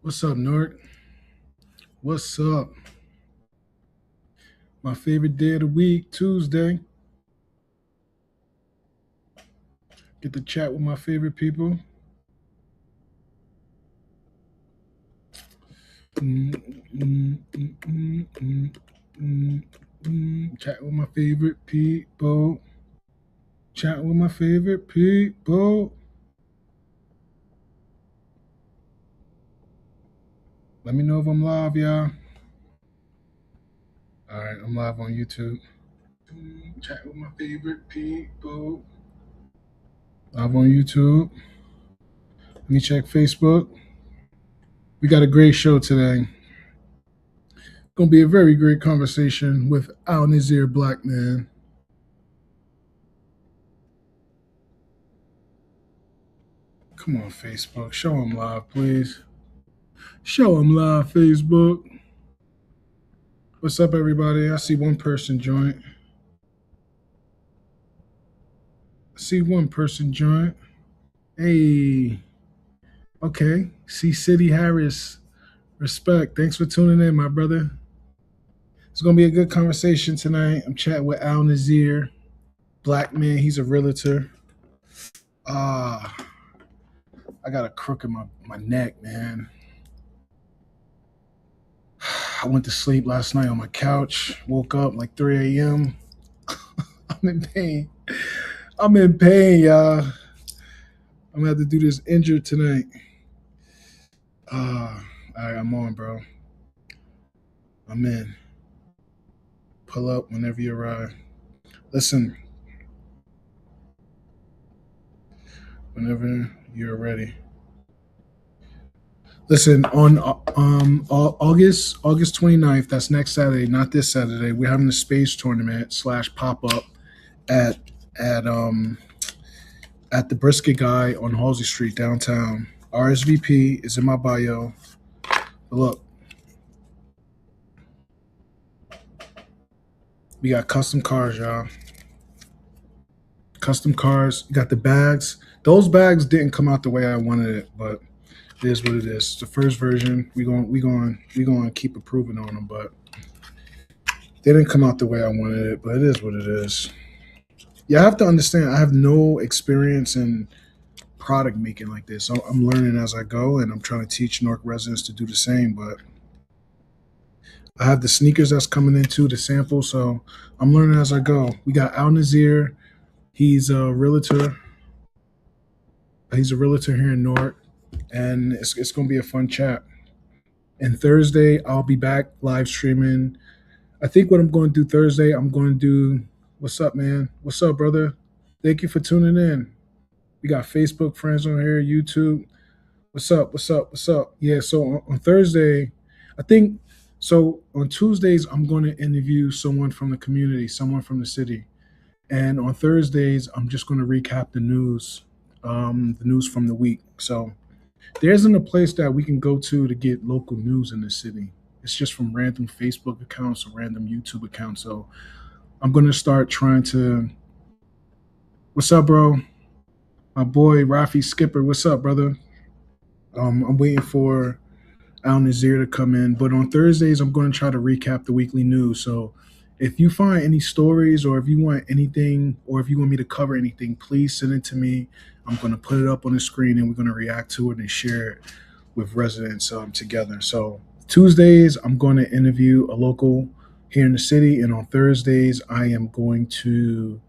What's up, Newark? What's up? My favorite day of the week, Tuesday. Get to chat with my favorite people. Chat with my favorite people. Chat with my favorite people. Let me know if I'm live, y'all. All right, I'm live on YouTube. Chat with my favorite people. Live on YouTube. Let me check Facebook. We got a great show today. Gonna be a very great conversation with Alnazir Blackman. Come on, Facebook. Show them live, please. Show them live, Facebook. What's up, everybody? I see one person join. Hey. Okay. See City Harris. Respect. Thanks for tuning in, my brother. It's going to be a good conversation tonight. I'm chatting with Alnazir. Blackman. He's a realtor. Ah, I got a crook in my neck, man. I went to sleep last night on my couch. Woke up like 3 a.m. I'm in pain. Y'all. I'm gonna have to do this injured tonight. All right, I'm on, bro. I'm in. Pull up whenever you arrive. Listen, whenever you're ready. Listen, on August 29th, that's next Saturday, not this Saturday, we're having a space tournament / pop up at at um at the Brisket Guy on Halsey Street downtown. RSVP is in my bio. Look, we got custom cars, y'all. Custom cars. You got the bags. Those bags didn't come out the way I wanted it, but it is what it is. It's the first version. We going to keep improving on them, but they didn't come out the way I wanted it. But it is what it is. Yeah, I have to understand. I have no experience in product making like this. So I'm learning as I go, and I'm trying to teach Newark residents to do the same. But I have the sneakers that's coming into the sample, so I'm learning as I go. We got Alnazir. He's a realtor. He's a realtor here in Newark, and it's going to be a fun chat. And Thursday, I'll be back live streaming. I think what I'm going to do Thursday, I'm going to do. What's up, man? What's up, brother? Thank you for tuning in. We got Facebook friends on here, YouTube. What's up? What's up? What's up? Yeah. So on Thursday, I think. So on Tuesdays, I'm going to interview someone from the community, someone from the city, and on Thursdays, I'm just going to recap the news from the week. So there isn't a place that we can go to get local news in the city. It's just from random Facebook accounts or random YouTube accounts. So I'm going to start trying to. What's up, bro? My boy Rafi Skipper. What's up, brother? I'm waiting for Al Nazir to come in. But on Thursdays, I'm going to try to recap the weekly news. So if you find any stories or if you want anything or if you want me to cover anything, please send it to me. I'm going to put it up on the screen and we're going to react to it and share it with residents together. So Tuesdays, I'm going to interview a local here in the city. And on Thursdays, I am going to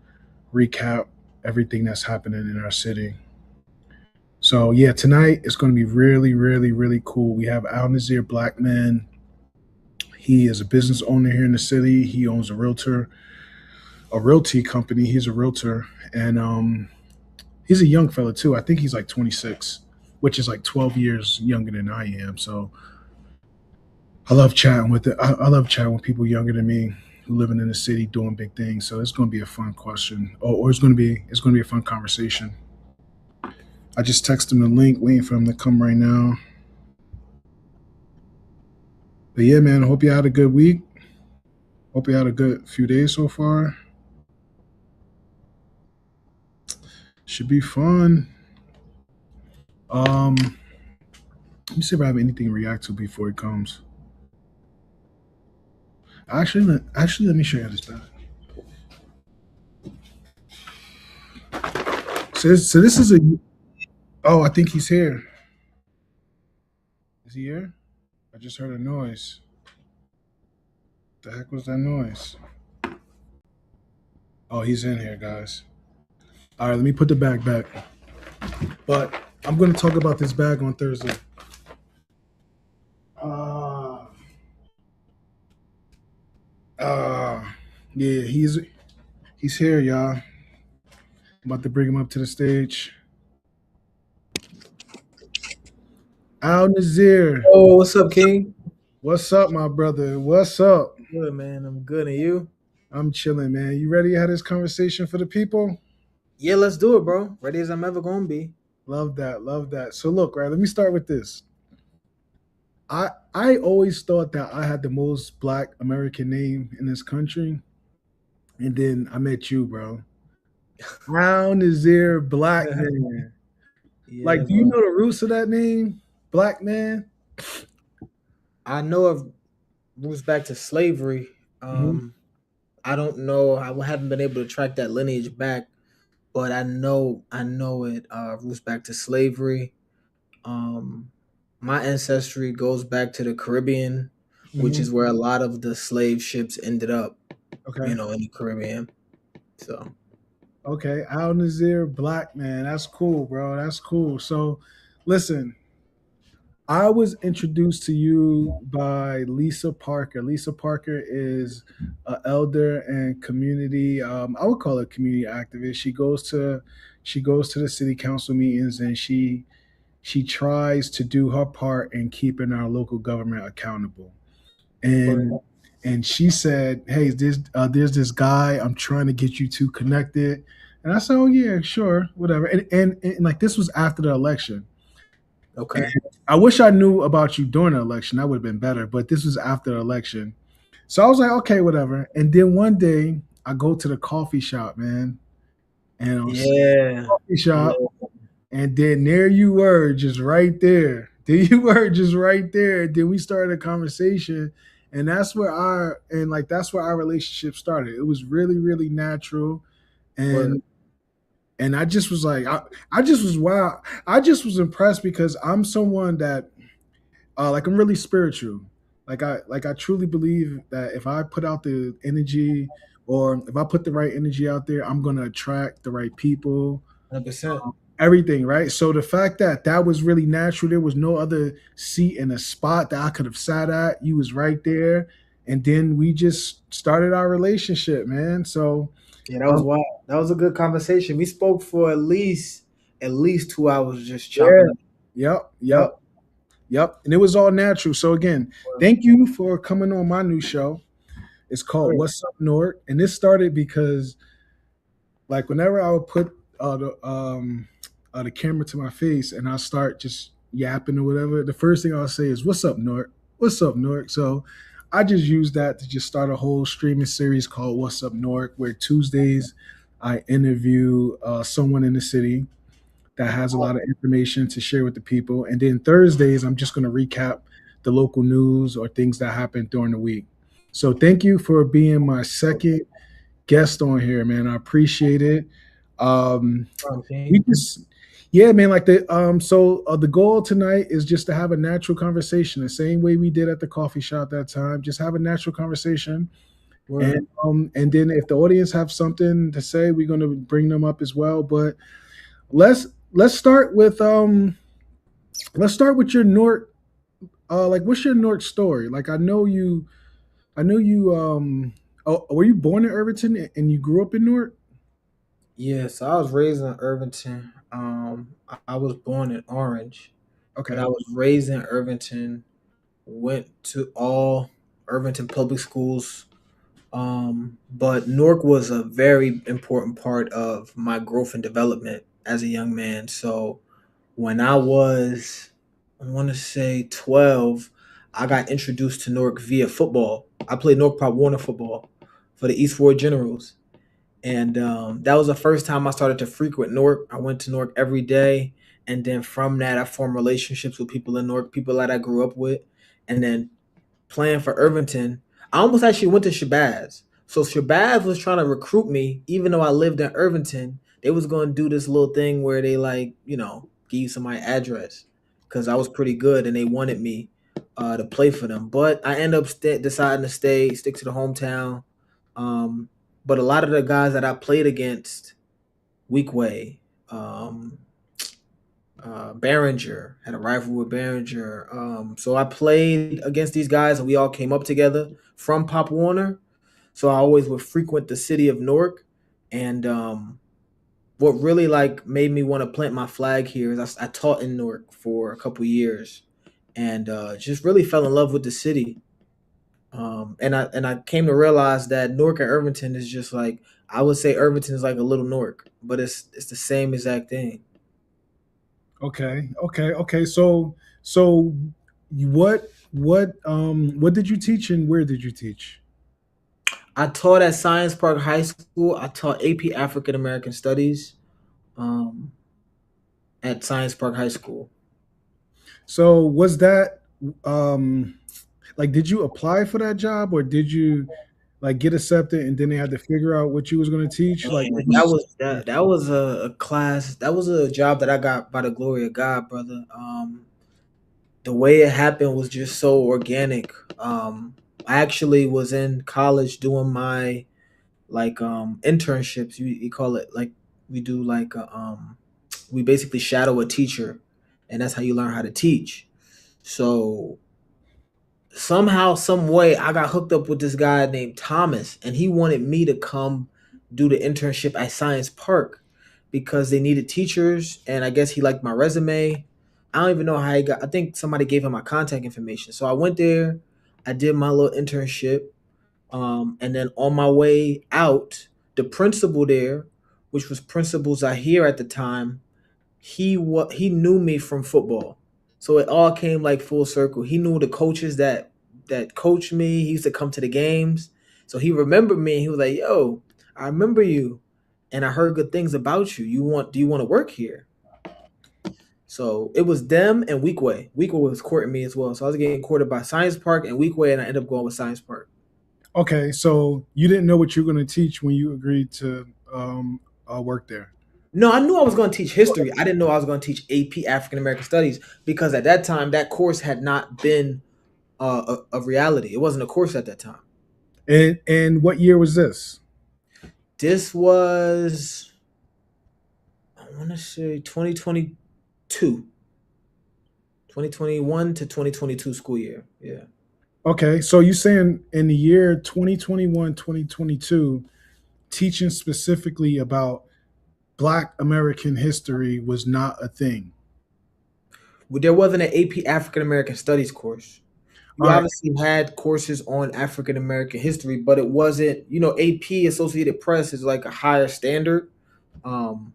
recap everything that's happening in our city. So yeah, tonight is going to be really, really, really cool. We have Al Nazir Blackman. He is a business owner here in the city. He owns a realty company. He's a realtor, and he's a young fella too. I think he's like 26, which is like 12 years younger than I am. So I love chatting with it. I love chatting with people younger than me who living in the city doing big things. So it's going to be a fun question, or it's going to be a fun conversation. I just texted him the link, waiting for him to come right now. But yeah, man, I hope you had a good week. Hope you had a good few days so far. Should be fun. Um, Let me see if I have anything to react to before it comes. Actually, let me show you this bag. So this is a. Oh, I think he's here. Is he here? I just heard a noise. The heck was that noise? Oh, he's in here, guys. All right, let me put the bag back. But I'm going to talk about this bag on Thursday. Uh, uh, yeah, he's here, y'all. I'm about to bring him up to the stage. Alnazir, Oh, what's up, King? what's up, my brother? What's up? Good, man. I'm good. And you? I'm chilling, man. You ready to have this conversation for the people? Yeah, let's do it, bro. Ready as I'm ever gonna be. Love that, love that. So look, right, let me start with this. I always thought that I had the most black American name in this country. And then I met you, bro. Alnazir Blackman. Yeah, Like, do you bro. know the roots of that name? Blackman? I know it roots back to slavery. Hmm. I don't know. I haven't been able to track that lineage back, but I know it roots back to slavery. Um, my ancestry goes back to the Caribbean, which Hmm. is where a lot of the slave ships ended up. Okay. In the Caribbean. So Okay. Alnazir Blackman. That's cool, bro. That's cool. So listen, I was introduced to you by Lisa Parker. Lisa Parker is an elder and community. I would call her community activist. She goes to the city council meetings and she tries to do her part in keeping our local government accountable. right. And she said, "Hey, there's this guy. I'm trying to get you two connected." And I said, "Oh yeah, sure, whatever." And like this was after the election. And Okay. I wish I knew about you during the election. That would have been better. But this was after the election. So I was like, okay, whatever. And then one day I go to the coffee shop, man. And I'm sitting in Yeah. the coffee shop. Yeah. And then there you were, just right there. There you were, just right there. And then we started a conversation. And that's where our relationship started. It was really, really natural. Word. And I just was like, I just was wow. I just was impressed because I'm someone that like I'm really spiritual. Like I truly believe that if I put out the energy or if I put the right energy out there, I'm gonna attract the right people, 100%. everything, right? So the fact that that was really natural, there was no other seat in a spot that I could have sat at. You was right there, and then we just started our relationship, man. So Yeah, that was um, wild. That was a good conversation. We spoke for at least 2 hours just yeah, chopping it yep, yep, up. yep, and it was all natural. So again, Word. thank you for coming on my new show. It's called Word. What's Up Newark, and this started because like whenever I would put the camera to my face and I start just yapping or whatever, the first thing I'll say is "What's up, Newark? What's up, Newark?" So I just use that to just start a whole streaming series called What's Up Newark, where Tuesdays I interview someone in the city that has a lot of information to share with the people, and then Thursdays I'm just going to recap the local news or things that happened during the week. So thank you for being my second guest on here, man. I appreciate it. Um, we King. just, yeah, man. Like the goal tonight is just to have a natural conversation, the same way we did at the coffee shop that time. Just have a natural conversation, Word. and then if the audience have something to say, we're gonna bring them up as well. But let's let's start with your North. Like, what's your North story? Like, I know you. Oh, were you born in Irvington and you grew up in North? Yeah, so I was raised in Irvington. I was born in Orange, but Okay. I was raised in Irvington. Went to all Irvington public schools. But Newark was a very important part of my growth and development as a young man. So when I want to say 12, I got introduced to Newark via football. I played Newark Pop Warner football for the East Ward Generals. And that was the first time I started to frequent Newark. I went to Newark every day. And then from that, I formed relationships with people in Newark, people that I grew up with. And then playing for Irvington, I almost actually went to Shabazz. So Shabazz was trying to recruit me, even though I lived in Irvington. They was going to do this little thing where they like, give you somebody's address because I was pretty good and they wanted me to play for them. But I ended up deciding to stick to the hometown. Um, but a lot of the guys that I played against, Weekway, um, Behringer, had a rival with Behringer. So I played against these guys and we all came up together from Pop Warner. So I always would frequent the city of Newark. And what really like made me want to plant my flag here is I taught in Newark for a couple years and just really fell in love with the city. And I came to realize that Newark and Irvington is just like I would say Irvington is like a little Newark, but it's the same exact thing. Okay. So what did you teach and where did you teach? I taught at Science Park High School. I taught AP African American Studies um, at Science Park High School. So was that um like did you apply for that job or did you like get accepted and then they had to figure out what you was going to teach? Like Man, what that was was that was a class. That was a job that I got by the glory of God, brother. The way it happened was just so organic. I actually was in college doing my like internships. You call it like we do like we basically shadow a teacher, and that's how you learn how to teach. So somehow, some way, I got hooked up with this guy named Thomas, and he wanted me to come do the internship at Science Park because they needed teachers, and I guess he liked my resume. I don't even know how he got. I think somebody gave him my contact information, so I went there. I did my little internship, and then on my way out, the principal there, which was Principal Zahir at the time, he knew me from football, so it all came like full circle. He knew the coaches that coached me. He used to come to the games, so he remembered me. He was like, "Yo, I remember you, and I heard good things about you. Do you want to work here?" So it was them and Weekway. Weekway was courting me as well. So I was getting courted by Science Park and Weekway, and I ended up going with Science Park. Okay, so you didn't know what you were going to teach when you agreed to work there. No, I knew I was going to teach history. I didn't know I was going to teach AP African American Studies because at that time that course had not been a reality. It wasn't a course at that time. And what year was this? This was, I want to say 2022, 2021 to 2022 school year. Yeah. Okay, so you saying in the year 2021, 2022, teaching specifically about Black American history was not a thing. There wasn't an AP African American Studies course. All You right. obviously had courses on African American history, but it wasn't, AP Associated Press is like a higher standard um,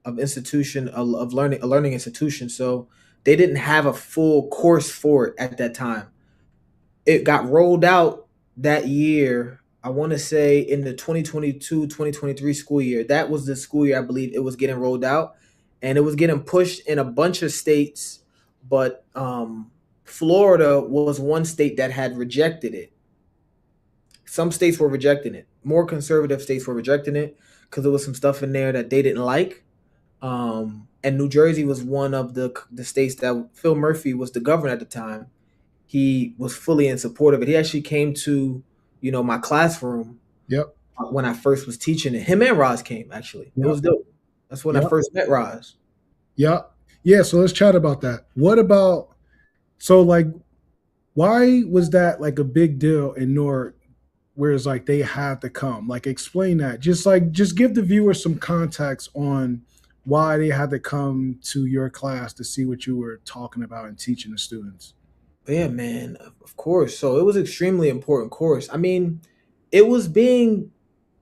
of institution of learning, a learning institution. So they didn't have a full course for it at that time. It got rolled out that year. I want to say in the 2022-2023 school year. That was the school year I believe it was getting rolled out, and it was getting pushed in a bunch of states, but Florida was one state that had rejected it. Some states were rejecting it. More conservative states were rejecting it because there was some stuff in there that they didn't like. And New Jersey was one of the states that Phil Murphy was the governor at the time. He was fully in support of it. He actually came to, my classroom Yep. when I first was teaching it. Him and Roz came actually. It Yep. was dope. That's when I Yep. first met Roz. Yep. Yeah. So let's chat about that. What about so like why was that like a big deal in Newark? Whereas like they had to come. Like explain that. Just give the viewer some context on why they had to come to your class to see what you were talking about and teaching the students. But yeah, man, of course. So it was extremely important course. I mean, it was being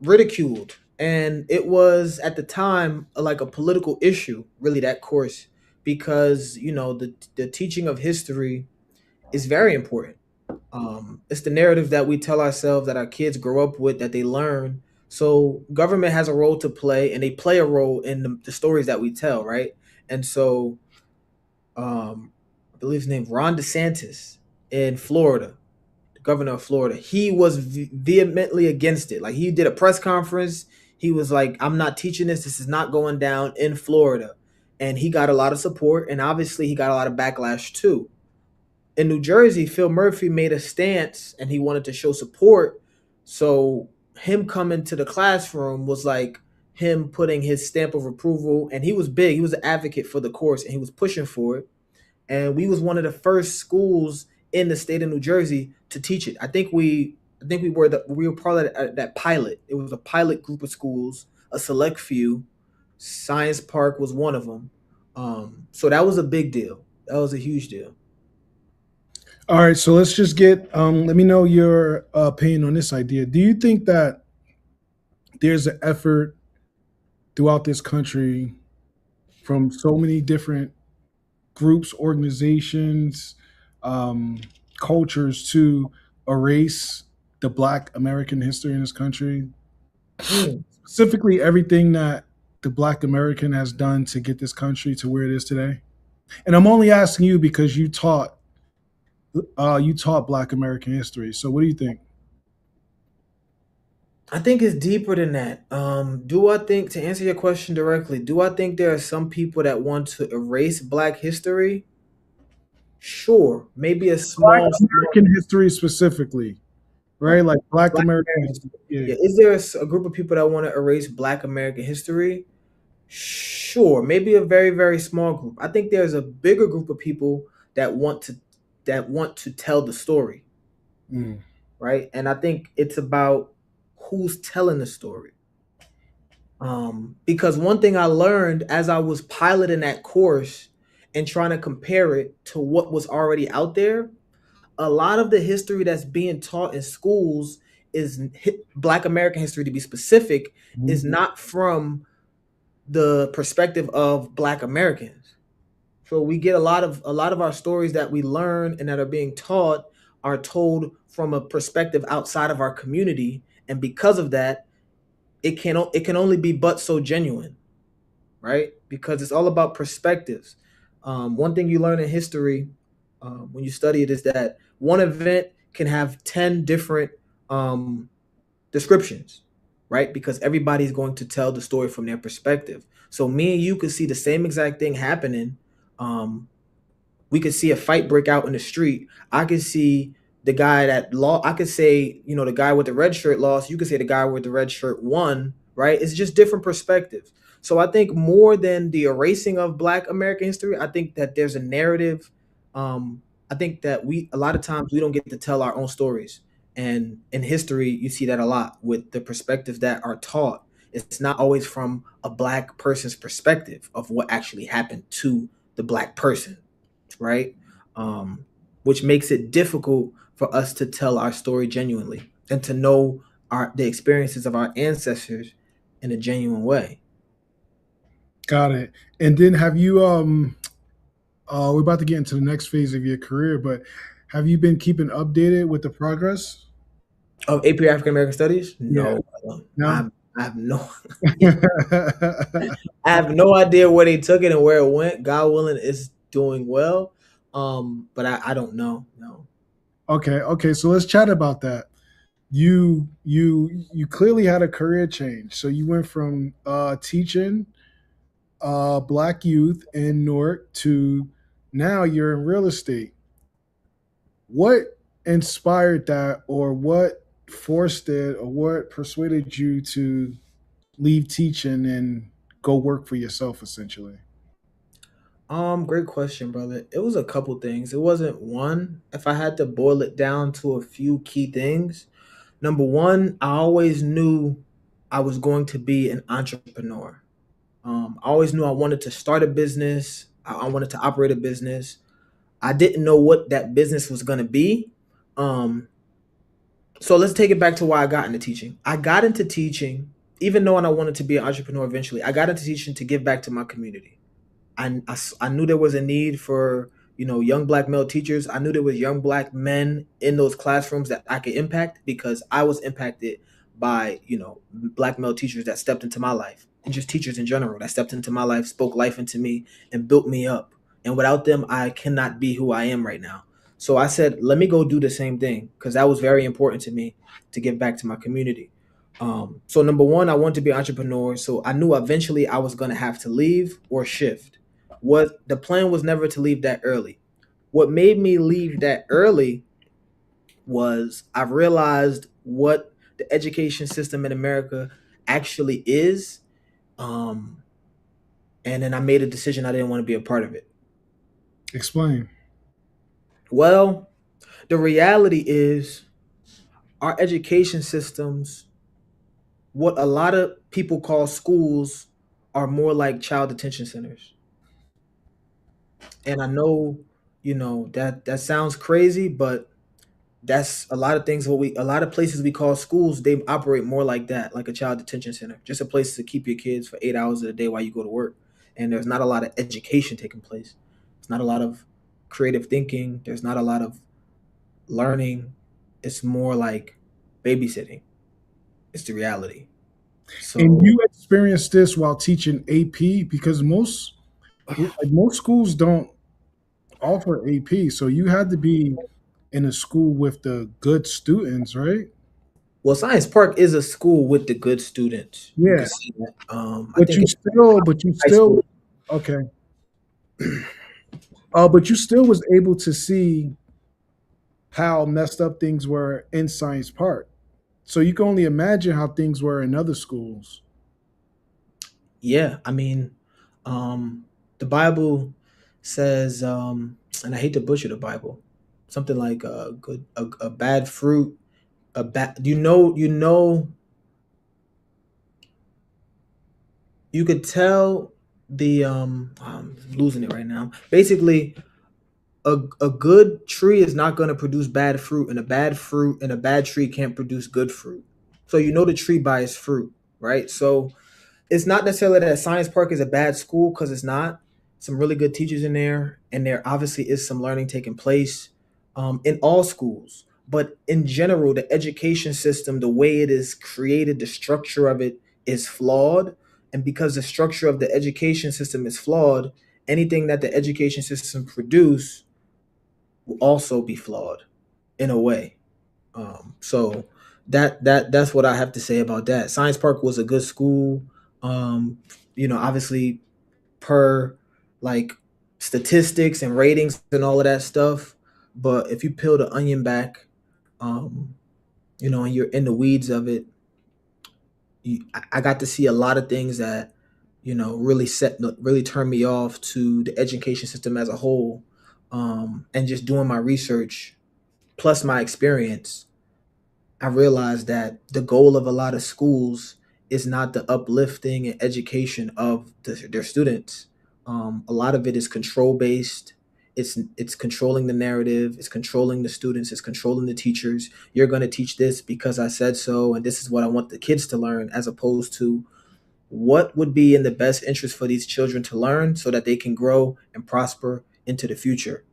ridiculed, and it was at the time like a political issue, really, that course, because the teaching of history is very important. It's the narrative that we tell ourselves that our kids grow up with, that they learn. So government has a role to play, and they play a role in the stories that we tell, right? And so I believe his name Ron DeSantis in Florida, the governor of Florida, he was vehemently against it. Like he did a press conference. He was like, "I'm not teaching this. This is not going down in Florida," and he got a lot of support, and obviously he got a lot of backlash too. In New Jersey, Phil Murphy made a stance, and he wanted to show support. So him coming to the classroom was like him putting his stamp of approval, and he was big. He was an advocate for the course, and he was pushing for it, and we was one of the first schools in the state of New Jersey to teach it. I think we were part of that pilot. It was a pilot group of schools, a select few. Science Park was one of them. So that was a big deal. That was a huge deal. All right, so let's just get. Let me know your opinion on this idea. Do you think that there's an effort throughout this country from so many different groups, organizations, um, cultures to erase the Black American history in this country? Mm. Specifically, everything that the Black American has done to get this country to where it is today. And I'm only asking you because you taught Black American history. So what do you think? I think it's deeper than that. Do I think, to answer your question directly, do I think there are some people that want to erase Black history? Sure, maybe a Black small American history specifically, right? Like Black Black American American history. history. Yeah. Yeah, is there a group of people that want to erase Black American history? Sure, maybe a very very small group. I think there's a bigger group of people that want to tell the story, Mm. right? And I think it's about who's telling the story. Because one thing I learned as I was piloting that course and trying to compare it to what was already out there, a lot of the history that's being taught in schools is Black American history, to be specific, is Mhm. not from the perspective of Black Americans. So we get a lot of our stories that we learn and that are being taught are told from a perspective outside of our community, and because of that, it can only be but so genuine, right? Because it's all about perspectives. One thing you learn in history when you study it is that one event can have 10 different um, descriptions, right? Because everybody's going to tell the story from their perspective. So me and you could see the same exact thing happening. Um, we could see a fight break out in the street. I could see the guy that lost. I could say, the guy with the red shirt lost. You could say the guy with the red shirt won, right? It's just different perspectives. So I think more than the erasing of Black American history, I think that there's a narrative. I think that a lot of times we don't get to tell our own stories. And in history, you see that a lot with the perspectives that are taught. It's not always from a Black person's perspective of what actually happened to the Black person, right? Um, which makes it difficult for us to tell our story genuinely and to know the experiences of our ancestors in a genuine way. Got it. And then have you we're about to get into the next phase of your career, but have you been keeping updated with the progress? Of AP African American Studies? Yeah. No, I don't. No? I have no I have no idea where they took it and where it went. God willing, it's doing well. But I don't know. No. Okay, okay. So let's chat about that. You clearly had a career change. So you went from teaching black youth in Newark to now you're in real estate. What inspired that, or what forced it, or what persuaded you to leave teaching and go work for yourself essentially? Great question, brother. It was a couple things. It wasn't one. If I had to boil it down to a few key things, number one, I always knew I was going to be an entrepreneur. I always knew I wanted to start a business. I wanted to operate a business. I didn't know what that business was going to be. Um, so let's take it back to why I got into teaching. I got into teaching, even though I wanted to be an entrepreneur eventually. I got into teaching to give back to my community. I knew there was a need for young black male teachers. I knew there was young black men in those classrooms that I could impact because I was impacted by black male teachers that stepped into my life. and just teachers in general that stepped into my life, spoke life into me, and built me up. And without them, I cannot be who I am right now. So I said, let me go do the same thing because that was very important to me to give back to my community. So number one, I wanted to be an entrepreneur. So I knew eventually I was going to have to leave or shift. What the plan was never to leave that early. What made me leave that early was I realized what the education system in America actually is. Um, and then I made a decision I didn't want to be a part of it. Explain. Well, the reality is our education systems, what a lot of people call schools, are more like child detention centers. And I know, that sounds crazy, but that's a lot of things. A lot of places we call schools, they operate more like that, like a child detention center, just a place to keep your kids for 8 hours a day while you go to work. And there's not a lot of education taking place. It's not a lot of creative thinking. There's not a lot of learning. It's more like babysitting. It's the reality. And So, you experienced this while teaching AP because most schools don't offer AP, so you had to be in a school with the good students, right? well, Science Park is a school with the good students. You Yeah, can see that. I but think you it's still, but you high school. still, okay. But you still was able to see how messed up things were in Science Park. So you can only imagine how things were in other schools. Yeah, I mean, the Bible says, and I hate to butcher the Bible, something like a bad fruit, a bad. You could tell the I'm losing it right now. Basically, a good tree is not going to produce bad fruit, and a bad tree can't produce good fruit. So you know the tree by its fruit, right? So it's not necessarily that Science Park is a bad school because it's not. Some really good teachers in there, and there obviously is some learning taking place in all schools. But in general, the education system, the way it is created, the structure of it is flawed. And because the structure of the education system is flawed, anything that the education system produce will also be flawed in a way. So that's what I have to say about that. Science Park was a good school. Obviously per like statistics and ratings and all of that stuff. But if you peel the onion back, um, and you're in the weeds of it, I got to see a lot of things that really turned me off to the education system as a whole, and just doing my research plus my experience. I realized that the goal of a lot of schools is not the uplifting and education of their students. A lot of it is control based. It's controlling the narrative. It's controlling the students. It's controlling the teachers. You're going to teach this because I said so, and this is what I want the kids to learn, as opposed to what would be in the best interest for these children to learn so that they can grow and prosper into the future.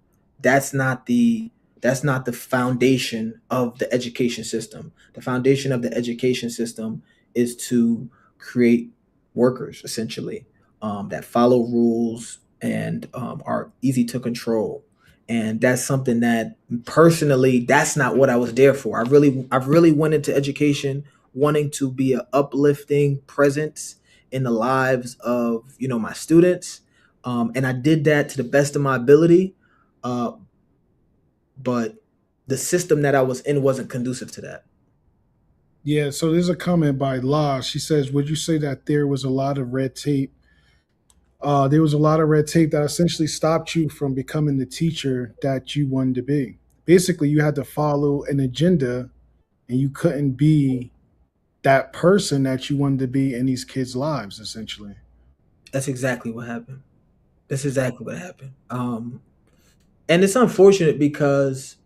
That's not the that's not the foundation of the education system. The foundation of the education system is to create workers, essentially, that follow rules and are easy to control. And that's something that personally, that's not what I was there for. I really went into education wanting to be an uplifting presence in the lives of my students, and I did that to the best of my ability. uh, but the system that I was in wasn't conducive to that. Yeah, so there's a comment by La. She says, would you say that there was a lot of red tape? There was a lot of red tape that essentially stopped you from becoming the teacher that you wanted to be. Basically, you had to follow an agenda and you couldn't be that person that you wanted to be in these kids' lives, essentially. That's exactly what happened. That's exactly what happened. And it's unfortunate because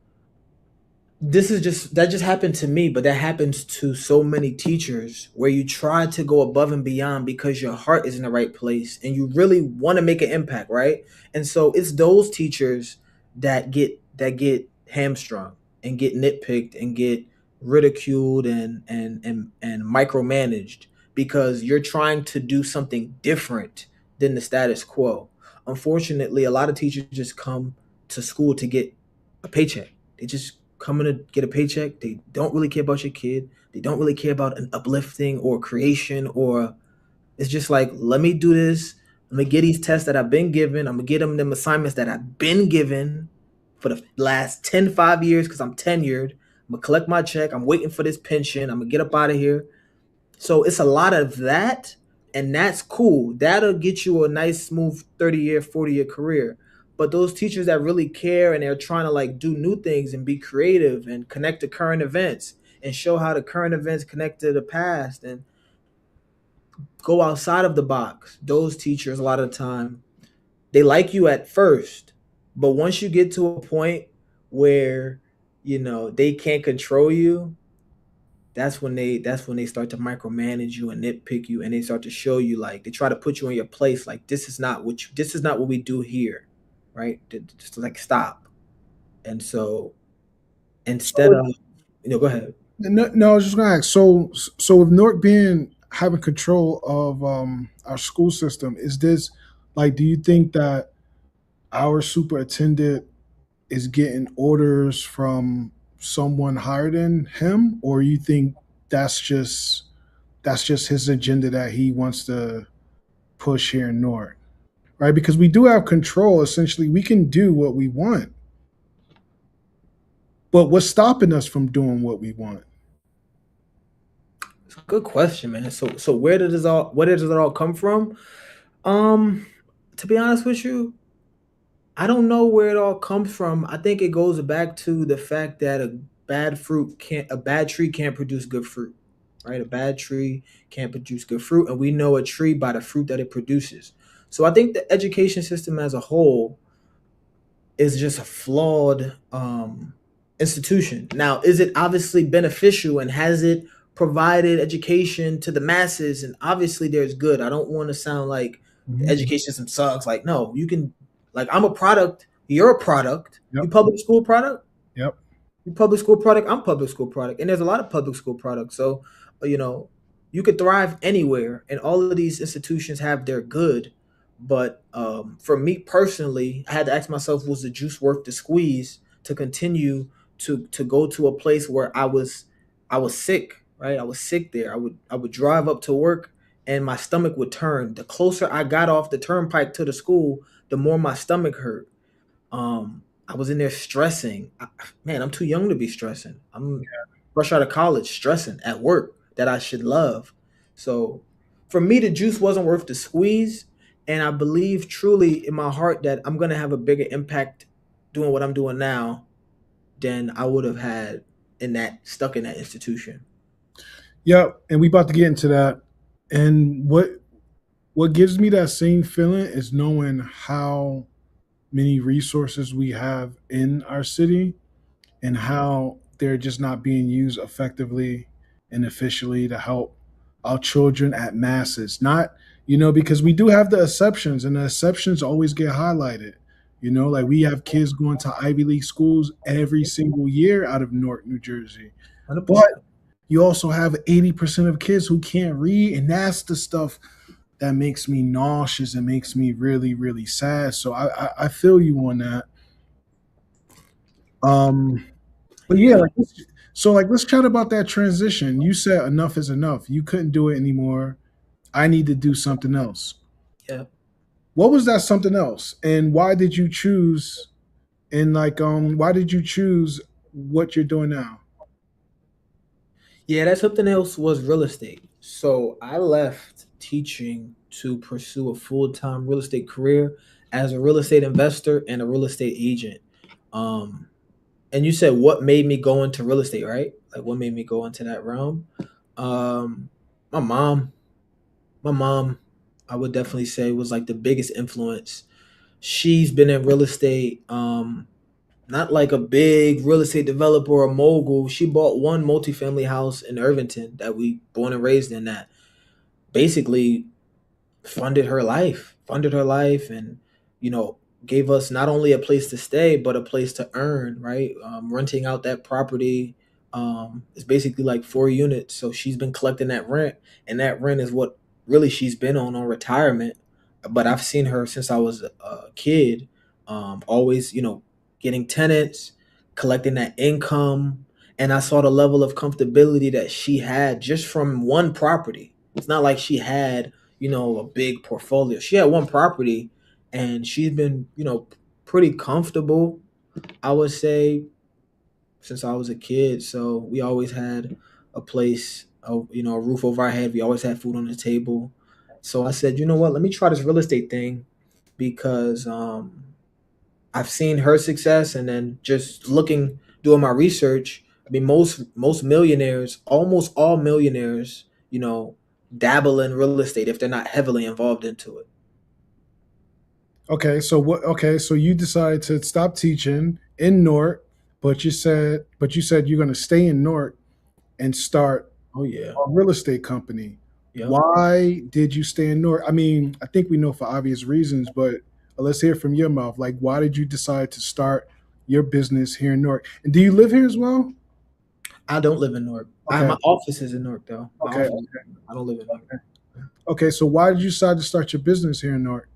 that just happened to me, but that happens to so many teachers where you try to go above and beyond because your heart is in the right place and you really want to make an impact, right? And so it's those teachers that get hamstrung and get nitpicked and get ridiculed and micromanaged because you're trying to do something different than the status quo. Unfortunately, a lot of teachers just come to school to get a paycheck. They just come in to get a paycheck. They don't really care about your kid. They don't really care about an uplifting or creation, or it's just like, let me do this. Let me get these tests that I've been given. I'm gonna get them assignments that I've been given for the last 5 years because I'm tenured. I'm gonna collect my check. I'm waiting for this pension. I'm gonna get up out of here. So it's a lot of that, and that's cool. That'll get you a nice, smooth 30-year, 40-year career. But those teachers that really care and they're trying to like do new things and be creative and connect to current events and show how the current events connect to the past and go outside of the box. Those teachers, a lot of the time, they like you at first, but once you get to a point where they can't control you, that's when they start to micromanage you and nitpick you, and they start to show you, like, they try to put you in your place, like, this is not what we do here, right? Just like, stop. And so instead of, go ahead. No, no, I was just gonna ask. So with Newark being having control of our school system, is this like? Do you think that our superintendent is getting orders from someone higher than him, or you think that's just that's just his agenda that he wants to push here in Newark, right? Because we do have control. Essentially, we can do what we want, but what's stopping us from doing what we want? It's a good question, man. So where does it all come from? um to be honest with you, I don't know where it all comes from. I think it goes back to the fact that a bad tree can't produce good fruit, right? A bad tree can't produce good fruit, and we know a tree by the fruit that it produces. So I think the education system as a whole is just a flawed institution. Now, is it obviously beneficial and has it provided education to the masses? And obviously, there's good. I don't want to sound like the Mhm. education system sucks. Like, no, you can, like, I'm a product, you're a product, you Yep. public school product, Yep. you public school product, I'm public school product, and there's a lot of public school products. So, uh, you know, you could thrive anywhere, and all of these institutions have their good. But for me personally, I had to ask myself, was the juice worth the squeeze to continue to go to a place where I was sick, right? I was sick there. I would drive up to work, and my stomach would turn. The closer I got off the turnpike to the school, the more my stomach hurt. I was in there stressing. Man, I'm too young to be stressing. I'm fresh out of college, stressing at work that I should love. So for me, the juice wasn't worth the squeeze. And I believe truly in my heart that I'm gonna have a bigger impact doing what I'm doing now than I would have had in that stuck in that institution. Yep. And we about to get into that. And what gives me that same feeling is knowing how many resources we have in our city and how they're just not being used effectively and efficiently to help our children at masses. Not, because we do have the exceptions, and the exceptions always get highlighted. Like we have kids going to Ivy League schools every single year out of Newark, New Jersey. But 100%. you also have 80% of kids who can't read, and that's the stuff that makes me nauseous and makes me really, really sad. So I feel you on that. Um, but yeah, Yeah. let's chat about that transition. You said enough is enough. You couldn't do it anymore. I need to do something else. Yeah. What was that something else? And why did you choose why did you choose what you're doing now? Yeah, that something else was real estate. So I left teaching to pursue a full-time real estate career as a real estate investor and a real estate agent. Um, and you said what made me go into real estate, right? Like what made me go into that realm? Um, my mom, my mom, I would definitely say was like the biggest influence. She's been in real estate, not like a big real estate developer or mogul. She bought one multifamily house in Irvington that we born and raised in, that basically funded her life, and gave us not only a place to stay but a place to earn. Right, renting out that property It's basically like 4 units. So she's been collecting that rent, and that rent is what really she's been on retirement. But I've seen her since I was a kid, always, getting tenants, collecting that income, and I saw the level of comfortability that she had just from one property. It's not like she had, a big portfolio. She had one property, and she's been, pretty comfortable, I would say, since I was a kid. So we always had a place, a roof over our head. We always had food on the table. So I said, you know what? Let me try this real estate thing because I've seen her success, and then just doing my research. I mean, most millionaires, almost all millionaires, dabble in real estate if they're not heavily involved into it. Okay, so what? Okay, so you decided to stop teaching in Newark, but you said you're going to stay in Newark and start Oh yeah, a real estate company. yep. Why did you stay in Newark? I mean, I think we know for obvious reasons, but let's hear from your mouth. Like, why did you decide to start your business here in Newark? And do you live here as well? I don't live in Newark. Okay, My office is in Newark though. My okay, office. I don't live in Newark. okay. So why did you decide to start your business here in Newark?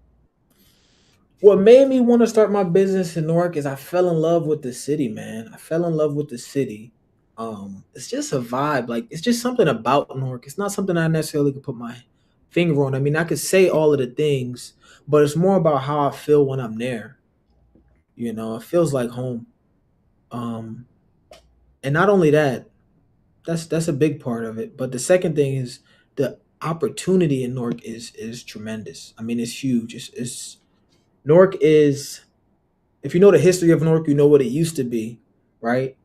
What made me want to start my business in Newark is I fell in love with the city, man. I fell in love with the city. It's just a vibe. Like it's just something about Newark. It's not something I necessarily could put my finger on. I mean, I could say all of the things, but it's more about how I feel when I'm there. It feels like home. Um, and not only that, that's a big part of it. But the second thing is the opportunity in Newark is tremendous. I mean, it's huge. It's Newark is, if you know the history of Newark, you know what it used to be, right?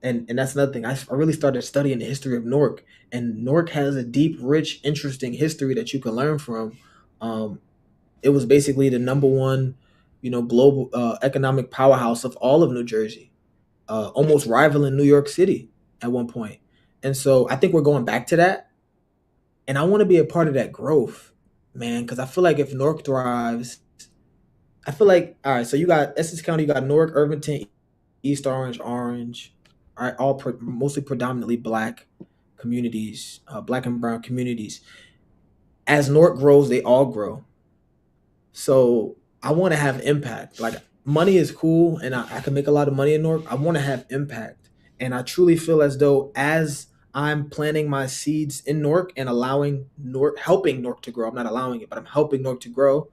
And that's another thing. I really started studying the history of Newark, and Newark has a deep, rich, interesting history that you can learn from. Um, it was basically the number one, global economic powerhouse of all of New Jersey, almost rivaling New York City at one point. And so I think we're going back to that, and I want to be a part of that growth, man, because I feel like if Newark thrives, I feel like, all right. So you got Essex County, you got Newark, Irvington, East Orange, Orange, all right, mostly predominantly black communities, black and brown communities. As Newark grows, they all grow. So I want to have impact. Like money is cool, and I can make a lot of money in Newark. I want to have impact, and I truly feel as though as I'm planting my seeds in Newark and allowing Newark, helping Newark to grow. I'm not allowing it, but I'm helping Newark to grow.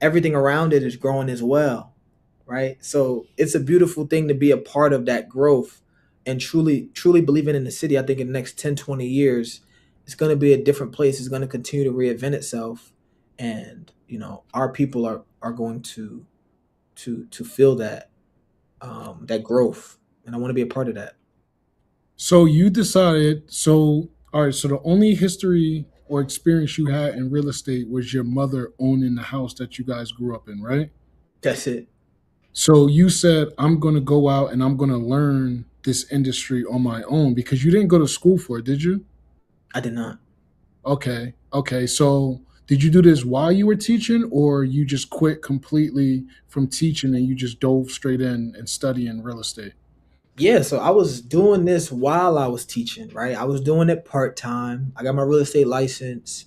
Everything around it is growing as well, right? So it's a beautiful thing to be a part of that growth and truly believing in the city. I think in the next 10, 20 years, it's going to be a different place. It's going to continue to reinvent itself. And, our people are going to feel that growth. And I want to be a part of that. So you decided. So all right. So the only history or experience you had in real estate was your mother owning the house that you guys grew up in, right? That's it. So you said, I'm going to go out and I'm going to learn this industry on my own because you didn't go to school for it, did you? I did not. Okay. Okay. So did you do this while you were teaching or you just quit completely from teaching and you just dove straight in and studying real estate? Yeah, so I was doing this while I was teaching, right? I was doing it part time. I got my real estate license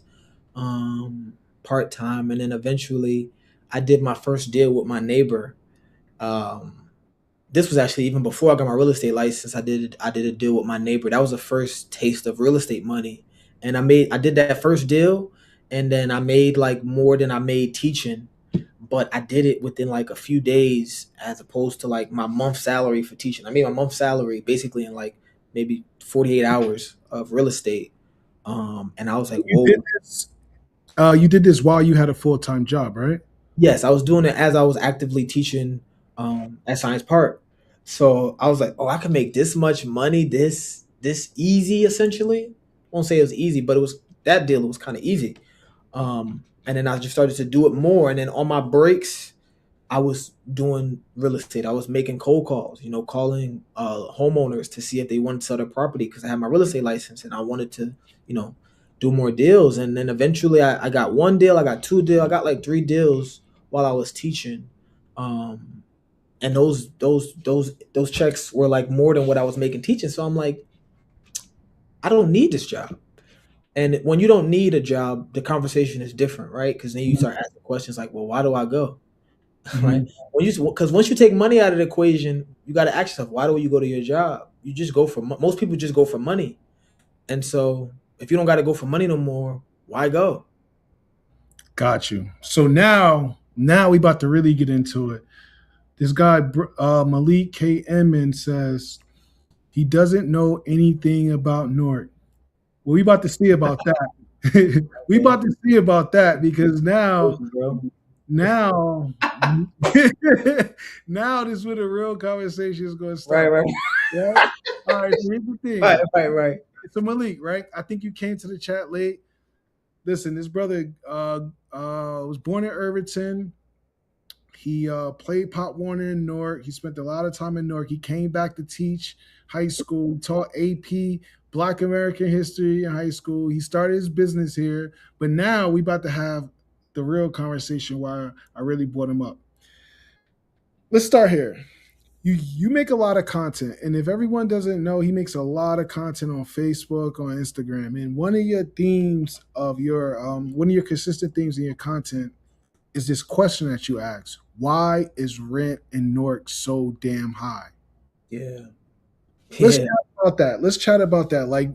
um, part time, and then eventually I did my first deal with my neighbor. Um, this was actually even before I got my real estate license. I did a deal with my neighbor. That was the first taste of real estate money, and I did that first deal, and then I made like more than I made teaching, but I did it within like a few days as opposed to like my month salary for teaching. I made my month salary basically in like maybe 48 hours of real estate. And I was like, You did whoa. this. You did this while you had a full time job, right? Yes, I was doing it as I was actively teaching at Science Park. So I was like, oh, I can make this much money this easy essentially. Won't say it was easy, but it was that deal. It was kind of easy. And then I just started to do it more. And then on my breaks, I was doing real estate. I was making cold calls, calling homeowners to see if they wanted to sell their property because I had my real estate license and I wanted to, you know, do more deals. And then eventually I got one deal, I got two deals, I got like three deals while I was teaching. And those checks were like more than what I was making teaching. So I'm like, I don't need this job. And when you don't need a job, the conversation is different, right? Because then you Mhm. start asking questions like, well, why do I go? Right? Mhm. Because once you take money out of the equation, you got to ask yourself, why do you go to your job? You just go for most people just go for money, and so if you don't got to go for money no more, why go? Got you. So now we about to really get into it. This guy Malik K. Emin says he doesn't know anything about Newark. Well, we about to see about that. We Man, about to see about that because bro. now, now this is where the real conversation is going to Right, start. right, Right? All right. So here's the right, thing. right, right. So Malik, right? I think you came to the chat late. Listen, this brother was born in Irvington. He played Pop Warner in Newark. He spent a lot of time in Newark. He came back to teach high school. He taught AP Black American History in high school. He started his business here. But now we about to have the real conversation why I really brought him up. Let's start here. You make a lot of content, and if everyone doesn't know, he makes a lot of content on Facebook, on Instagram, and one of your themes of your one of your consistent themes in your content is this question that you ask: why is rent in Newark so damn high? Yeah, Let's yeah. chat about that. Let's chat about that. Like,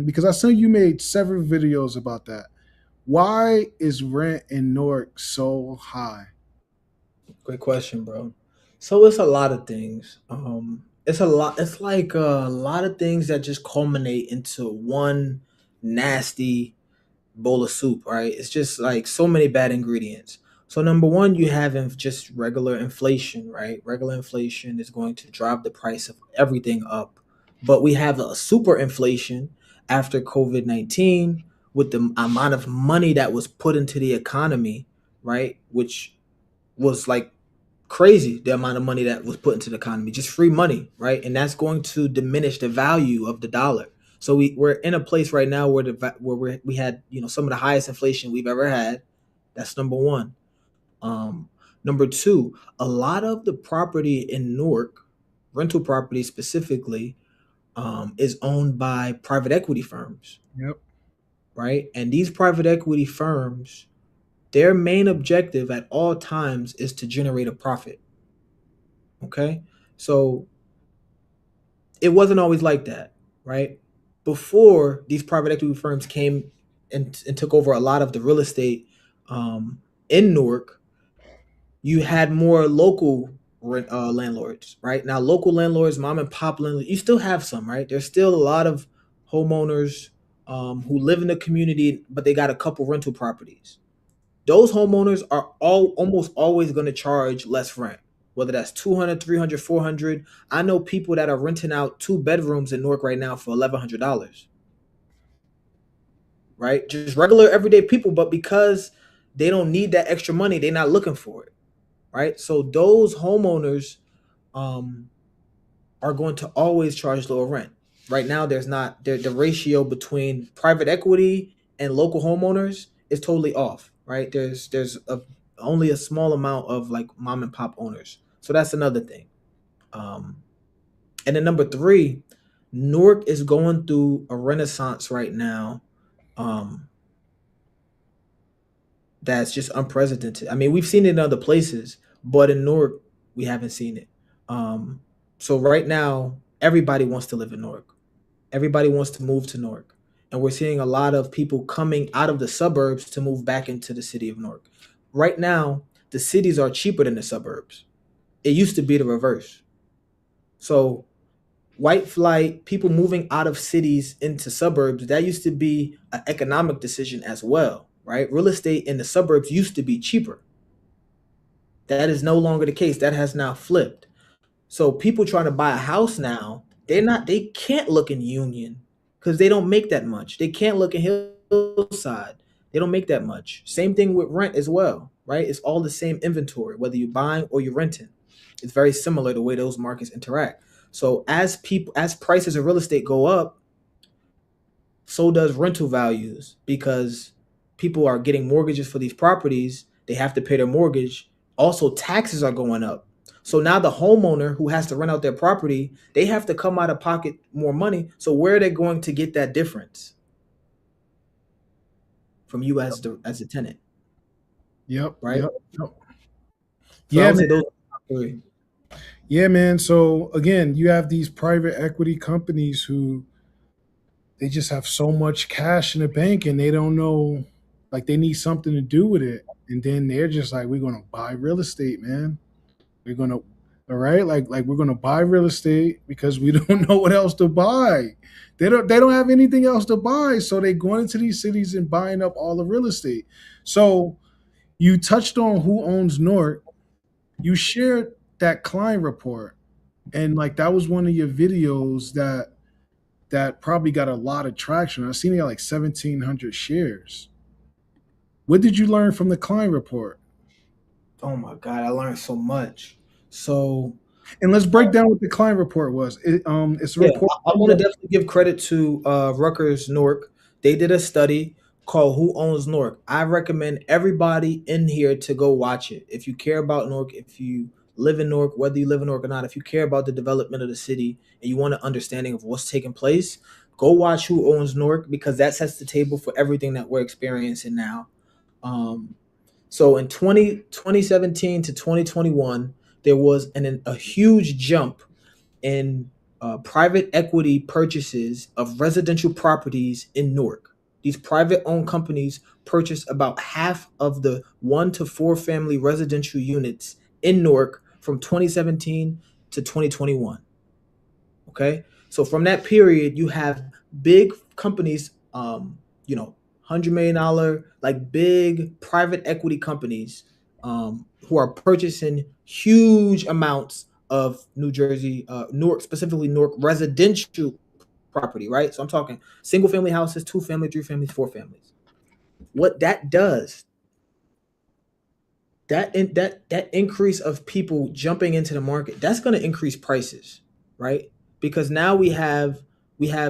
because I saw you made several videos about that. Why is rent in Newark so high? Great question, bro. So it's a lot of things. It's a lot. It's like a lot of things that just culminate into one nasty bowl of soup, right? It's just like so many bad ingredients. So number one, you have just regular inflation, right? Regular inflation is going to drive the price of everything up. But we have a super inflation after COVID-19 with the amount of money that was put into the economy, right? Which was like crazy, the amount of money that was put into the economy, just free money, right? And that's going to diminish the value of the dollar. So we're in a place right now where we had some of the highest inflation we've ever had. That's number one. Um, Number two, a lot of the property in Newark, rental property specifically, is owned by private equity firms, Yep. right? And these private equity firms, their main objective at all times is to generate a profit. Okay, so it wasn't always like that, right? Before these private equity firms came and took over a lot of the real estate um, in Newark, you had more local landlords, right? Now, local landlords, mom and pop landlords, you still have some, right? There's still a lot of homeowners who live in the community, but they got a couple rental properties. Those homeowners are all almost always going to charge less rent, whether that's 200, 300, 400. I know people that are renting out two bedrooms in Newark right now for $1,100, right? Just regular everyday people, but because they don't need that extra money, they're not looking for it, right? So those homeowners um, are going to always charge lower rent. Right now, there's not the ratio between private equity and local homeowners is totally off. Right? Only a small amount of like mom and pop owners. So that's another thing. Um, and then number three, Newark is going through a renaissance right now. Um, that's just unprecedented. I mean, we've seen it in other places, but in Newark, we haven't seen it. Um, so right now, everybody wants to live in Newark. Everybody wants to move to Newark. And we're seeing a lot of people coming out of the suburbs to move back into the city of Newark. Right now, the cities are cheaper than the suburbs. It used to be the reverse. So, white flight, people moving out of cities into suburbs, that used to be an economic decision as well, right? Real estate in the suburbs used to be cheaper. That is no longer the case. That has now flipped. So people trying to buy a house now, they can't look in Union because they don't make that much. They can't look in Hillside. They don't make that much. Same thing with rent as well, right? It's all the same inventory, whether you're buying or you're renting. It's very similar the way those markets interact. So as prices of real estate go up, so does rental values because people are getting mortgages for these properties. They have to pay their mortgage. Also, taxes are going up. So now the homeowner who has to rent out their property, they have to come out of pocket more money. So where are they going to get that difference from you as a tenant, Yep. right? Yep. Yep. So I Yeah, would man. say those are the top three. Yeah, man. So again, you have these private equity companies who they just have so much cash in the bank and they don't know, like they need something to do with it. And then they're just like, we're gonna buy real estate, man. We're gonna all right, like we're gonna buy real estate because we don't know what else to buy. They don't have anything else to buy. So they're going into these cities and buying up all the real estate. So you touched on who owns North. You shared that client report. And like that was one of your videos that probably got a lot of traction. I've seen it got like 1,700 shares. What did you learn from the client report? Oh my God, I learned so much. So And let's break down what the client report was. It's a yeah, report. I want to definitely give credit to Rutgers Newark. They did a study called "Who Owns Newark." I recommend everybody in here to go watch it. If you care about Newark, if you live in Newark, whether you live in Newark or not, if you care about the development of the city and you want an understanding of what's taking place, go watch "Who Owns Newark" because that sets the table for everything that we're experiencing now. Um, so in 2017 to 2021, there was a huge jump in private equity purchases of residential properties in Newark. These private owned companies purchased about half of the 1 to 4 family residential units in Newark from 2017 to 2021. Okay. So from that period, you have big companies, $100 million, like big private equity companies who are purchasing huge amounts of New Jersey, Newark, specifically Newark residential property, right? So I'm talking single family houses, 2 family, 3 families, 4 families. What that does, that increase of people jumping into the market, that's going to increase prices, right? Because now we have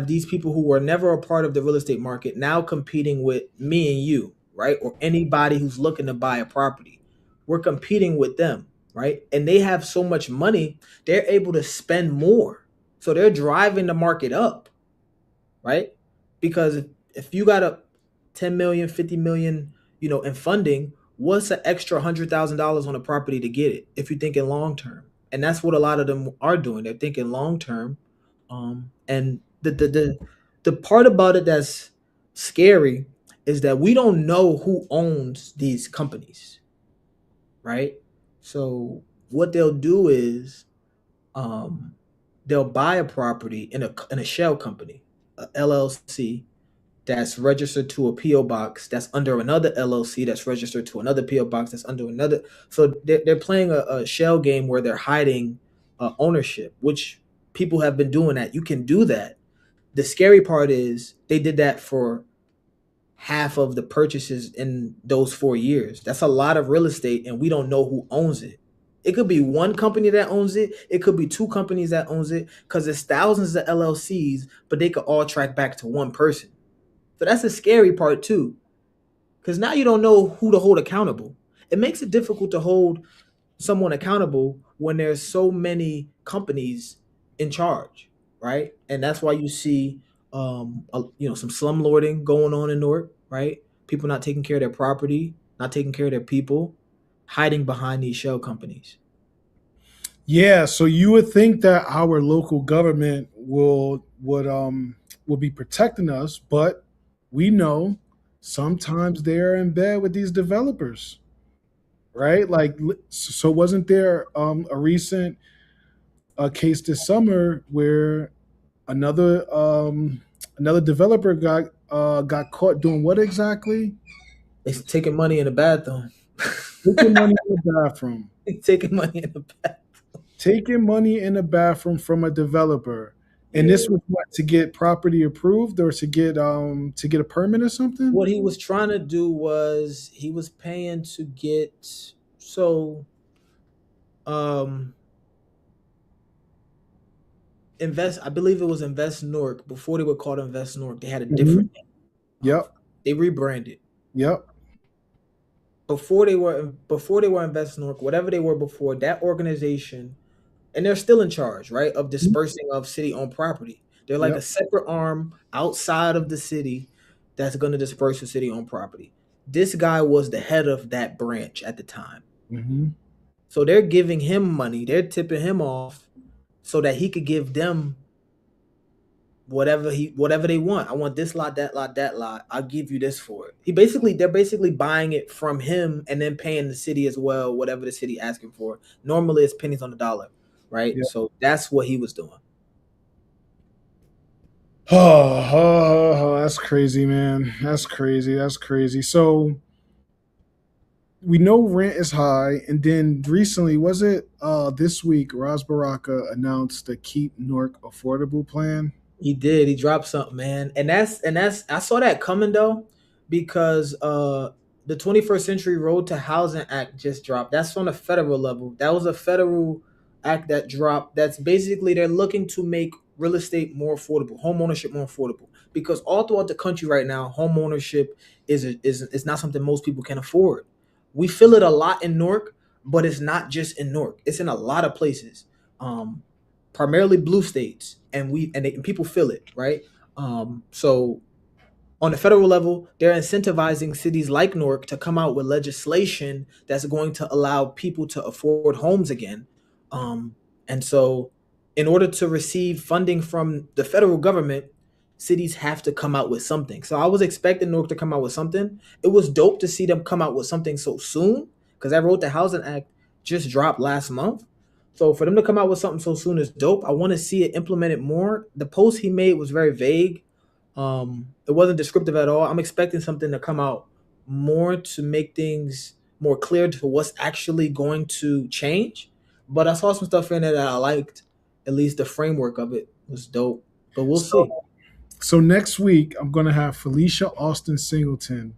these people who were never a part of the real estate market now competing with me and you, right? Or anybody who's looking to buy a property. We're competing with them, right? And they have so much money, they're able to spend more. So they're driving the market up, right? Because if you got a 10 million, 50 million, in funding, what's an extra $100,000 on a property to get it if you're thinking long term? And that's what a lot of them are doing. They're thinking long term. And the part about it that's scary is that we don't know who owns these companies, right? So what they'll do is um, they'll buy a property in a shell company, a LLC that's registered to a PO box that's under another LLC that's registered to another PO box that's under another. So they're playing a shell game where they're hiding ownership, which people have been doing that. You can do that. The scary part is they did that for half of the purchases in those 4 years. That's a lot of real estate, and we don't know who owns it. It could be one company that owns it. It could be two companies that owns it because there's thousands of LLCs, but they could all track back to one person. So that's the scary part too, because now you don't know who to hold accountable. It makes it difficult to hold someone accountable when there's so many companies in charge, right? And that's why you see, some slumlording going on in Newark, right? People not taking care of their property, not taking care of their people, hiding behind these shell companies. Yeah, so you would think that our local government will be protecting us, but we know sometimes they're in bed with these developers, right? Like, so wasn't there a recent case this summer where another another developer got caught doing what exactly? They taking money in the bathroom. Taking money in the bathroom. They taking money in the bathroom. Taking money in the bathroom from a developer. And Yeah. this was what, to get property approved or to get a permit or something? What he was trying to do was he was paying to get so um invest I believe it was Invest Nork before they were called Invest Nork. They had a Hmm. different name. Yep. They rebranded. Yep. before they were Invest North, whatever they were before, that organization, and they're still in charge, right, of Mhm. dispersing of city-owned property. They're like a Yep. separate arm outside of the city that's going to disperse the city-owned property. This guy was the head of that branch at the time. Hmm. So they're giving him money, they're tipping him off so that he could give them whatever they want. I want this lot, that lot, that lot. I'll give you this for it. They're basically buying it from him and then paying the city as well, whatever the city asking for. Normally it's pennies on the dollar, right? Yeah. So that's what he was doing. Oh, that's crazy, man. That's crazy. That's crazy. So we know rent is high, and then recently, was it this week, Ras Baraka announced the Keep Newark Affordable Plan. He did. He dropped something, man. And that's I saw that coming though, because the 21st Century Road to Housing Act just dropped. That's on a federal level. That was a federal act that dropped. That's basically they're looking to make real estate more affordable, home ownership more affordable. Because all throughout the country right now, home ownership is not something most people can afford. We feel it a lot in Newark, but it's not just in Newark. It's in a lot of places. Um, Primarily blue states, and people feel it, right? So on the federal level, they're incentivizing cities like Newark to come out with legislation that's going to allow people to afford homes again. Um, and so, in order to receive funding from the federal government, cities have to come out with something. So I was expecting Newark to come out with something. It was dope to see them come out with something so soon because I wrote the Housing Act just dropped last month. So for them to come out with something so soon is dope. I want to see it implemented more. The post he made was very vague. It wasn't descriptive at all. I'm expecting something to come out more to make things more clear to what's actually going to change. But I saw some stuff in there that I liked. At least the framework of it was dope. But we'll So see. So next week I'm gonna have Felicia Austin Singleton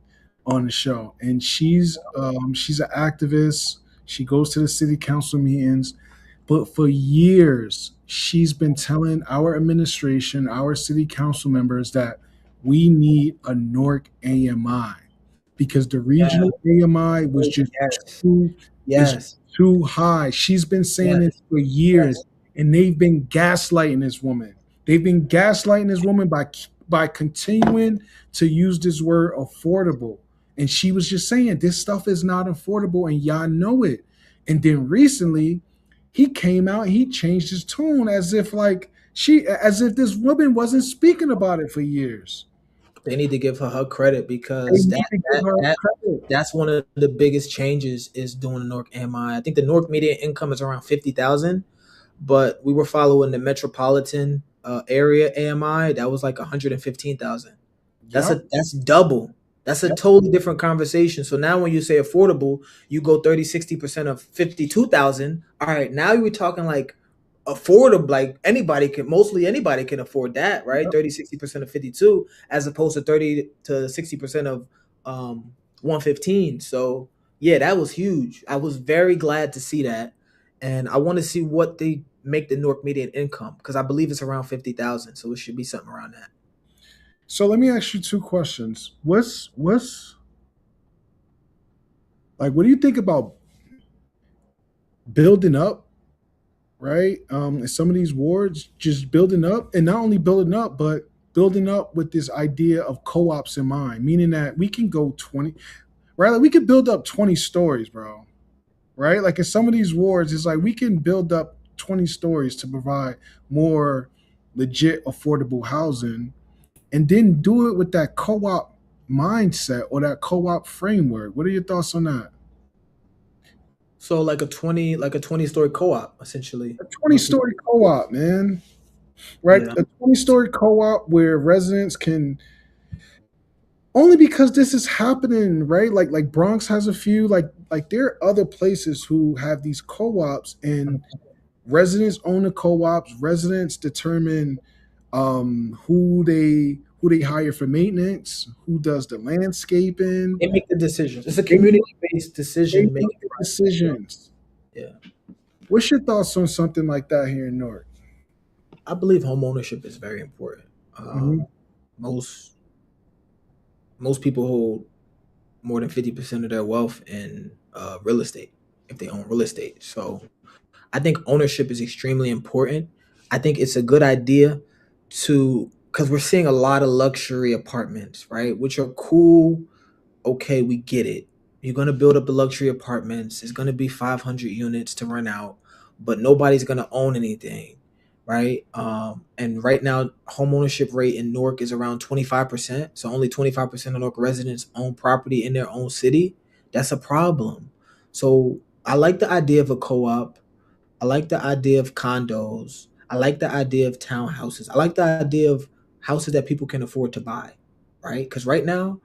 on the show, and she's an activist. She goes to the city council meetings, but for years she's been telling our administration, our city council members that we need a Newark AMI because the Yeah. regional AMI was just Yes. too is Yes. too high. She's been saying it Yes. for years, Yes. and they've been gaslighting this woman. They've been gaslighting this woman by continuing to use this word affordable. And she was just saying this stuff is not affordable and y'all know it. And then recently he came out, he changed his tone as if this woman wasn't speaking about it for years. They need to give her credit They because need to give her that credit. that's one of the biggest changes is doing the North MI. I think the North median income is around 50,000, but we were following the metropolitan area AMI. That was like 115,000. Yep. That's double. That's a Yep. totally different conversation. So now when you say affordable, you go 30-60% of 52,000. All right, now you're talking like affordable, like mostly anybody can afford that, right? Yep. 30-60% of 52 as opposed to 30 to 60% of 115. So yeah, that was huge. I was very glad to see that. And I want to see what they make the Newark median income because I believe it's around 50,000. So it should be something around that. So let me ask you two questions. What's like what do you think about building up, right? In some of these wards, just building up, and not only building up, but building up with this idea of co-ops in mind, meaning that we can go 20, right? Like we could build up 20 stories, bro. Right? Like in some of these wards, it's like we can build up 20 stories to provide more legit affordable housing and then do it with that co-op mindset or that co-op framework. What are your thoughts on that? So like a 20 story co-op essentially A 20 where people story co-op, man. Right? yeah. A 20-story co-op where residents can only because this is happening, right? Like Bronx has a few, like there are other places who have these co-ops and residents own the co-ops, residents determine who they hire for maintenance, who does the landscaping. They make the decisions. It's a They community based they decision make making the process. decisions. Yeah. What's your thoughts on something like that here in Newark? I believe home ownership is very important. Hmm. Most most people more than 50% of their wealth in real estate if they own real estate. So I think ownership is extremely important. I think it's a good idea to, because we're seeing a lot of luxury apartments, right? Which are cool. Okay, we get it. You're going to build up the luxury apartments. It's going to be 500 units to rent out, but nobody's going to own anything, right? And right now, home ownership rate in Newark is around 25%. So only 25% of Newark residents own property in their own city. That's a problem. So I like the idea of a co op. I like the idea of condos. I like the idea of townhouses. I like the idea of houses that people can afford to buy, right? Because right now,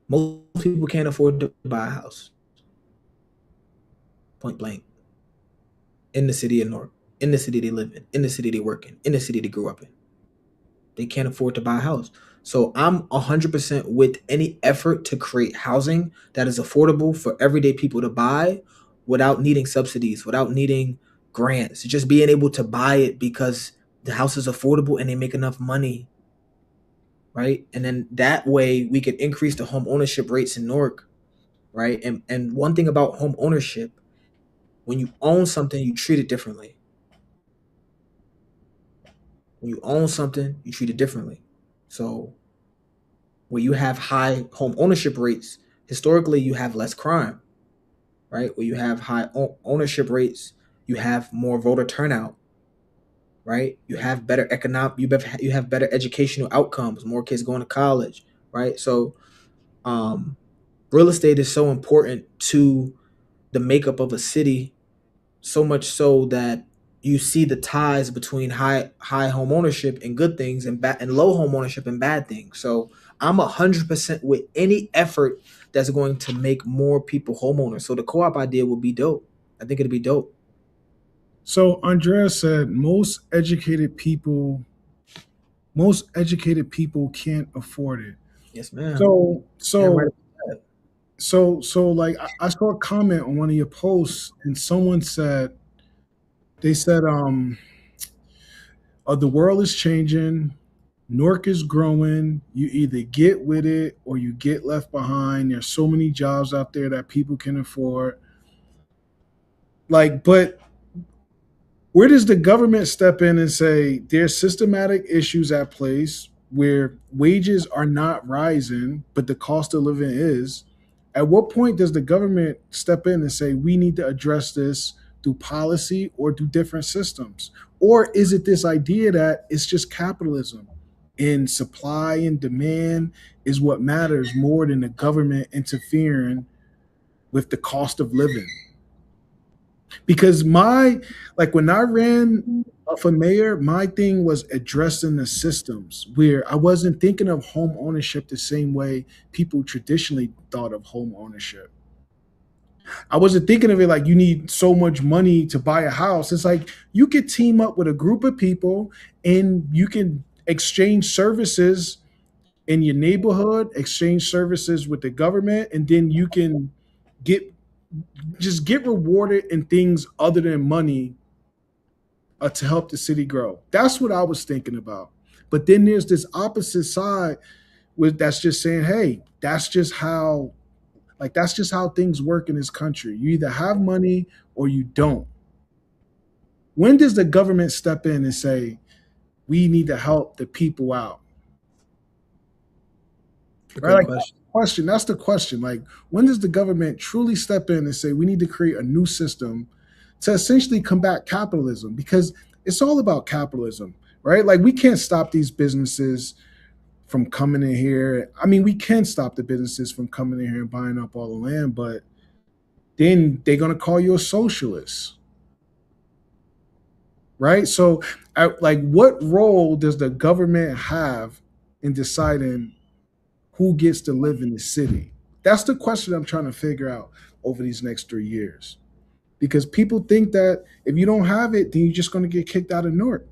most people can't afford to buy a house, point blank, in the city of Newark, in the city they live in the city they work in the city they grew up in. They can't afford to buy a house. So I'm 100% with any effort to create housing that is affordable for everyday people to buy without needing subsidies, without needing grants, just being able to buy it because the house is affordable and they make enough money, right? And then that way we could increase the home ownership rates in Newark, right? And one thing about home ownership, when you own something, you treat it differently. When you own something, you treat it differently. So where you have high home ownership rates, historically you have less crime, right? Where you have high ownership rates, you have more voter turnout, right? You have better economic, you have better educational outcomes, more kids going to college, right? So um, real estate is so important to the makeup of a city, so much so that you see the ties between high home ownership and good things and and low home ownership and bad things. So I'm 100% with any effort that's going to make more people homeowners. So the co-op idea would be dope. I think it'd be dope. So Andrea said most educated people can't afford it. Yes, ma'am. So Damn right so about that. so like I saw a comment on one of your posts and someone said they said the world is changing, Newark is growing, you either get with it or you get left behind. There's so many jobs out there that people can afford. Like, but where does the government step in and say there's systematic issues at place where wages are not rising, but the cost of living is? At what point does the government step in and say we need to address this through policy or through different systems? Or is it this idea that it's just capitalism and supply and demand is what matters more than the government interfering with the cost of living? Because my like when I ran for mayor, my thing was addressing the systems where I wasn't thinking of home ownership the same way people traditionally thought of home ownership. I wasn't thinking of it like you need so much money to buy a house. It's like you could team up with a group of people and you can exchange services in your neighborhood, exchange services with the government, and then you can get get rewarded in things other than money to help the city grow. That's what I was thinking about. But then there's this opposite side with that's just saying, hey, that's just how things work in this country. You either have money or you don't. When does the government step in and say, we need to help the people out? A Right? great Like question. question. That's the question. Like, when does the government truly step in and say we need to create a new system to essentially combat capitalism? Because it's all about capitalism, right? Like, we can't stop these businesses from coming in here. I mean, we can stop the businesses from coming in here and buying up all the land, but then they're going to call you a socialist, right? So, like, what role does the government have in deciding who gets to live in the city? That's the question I'm trying to figure out over these next 3 years. Because people think that if you don't have it, then you're just going to get kicked out of Newark.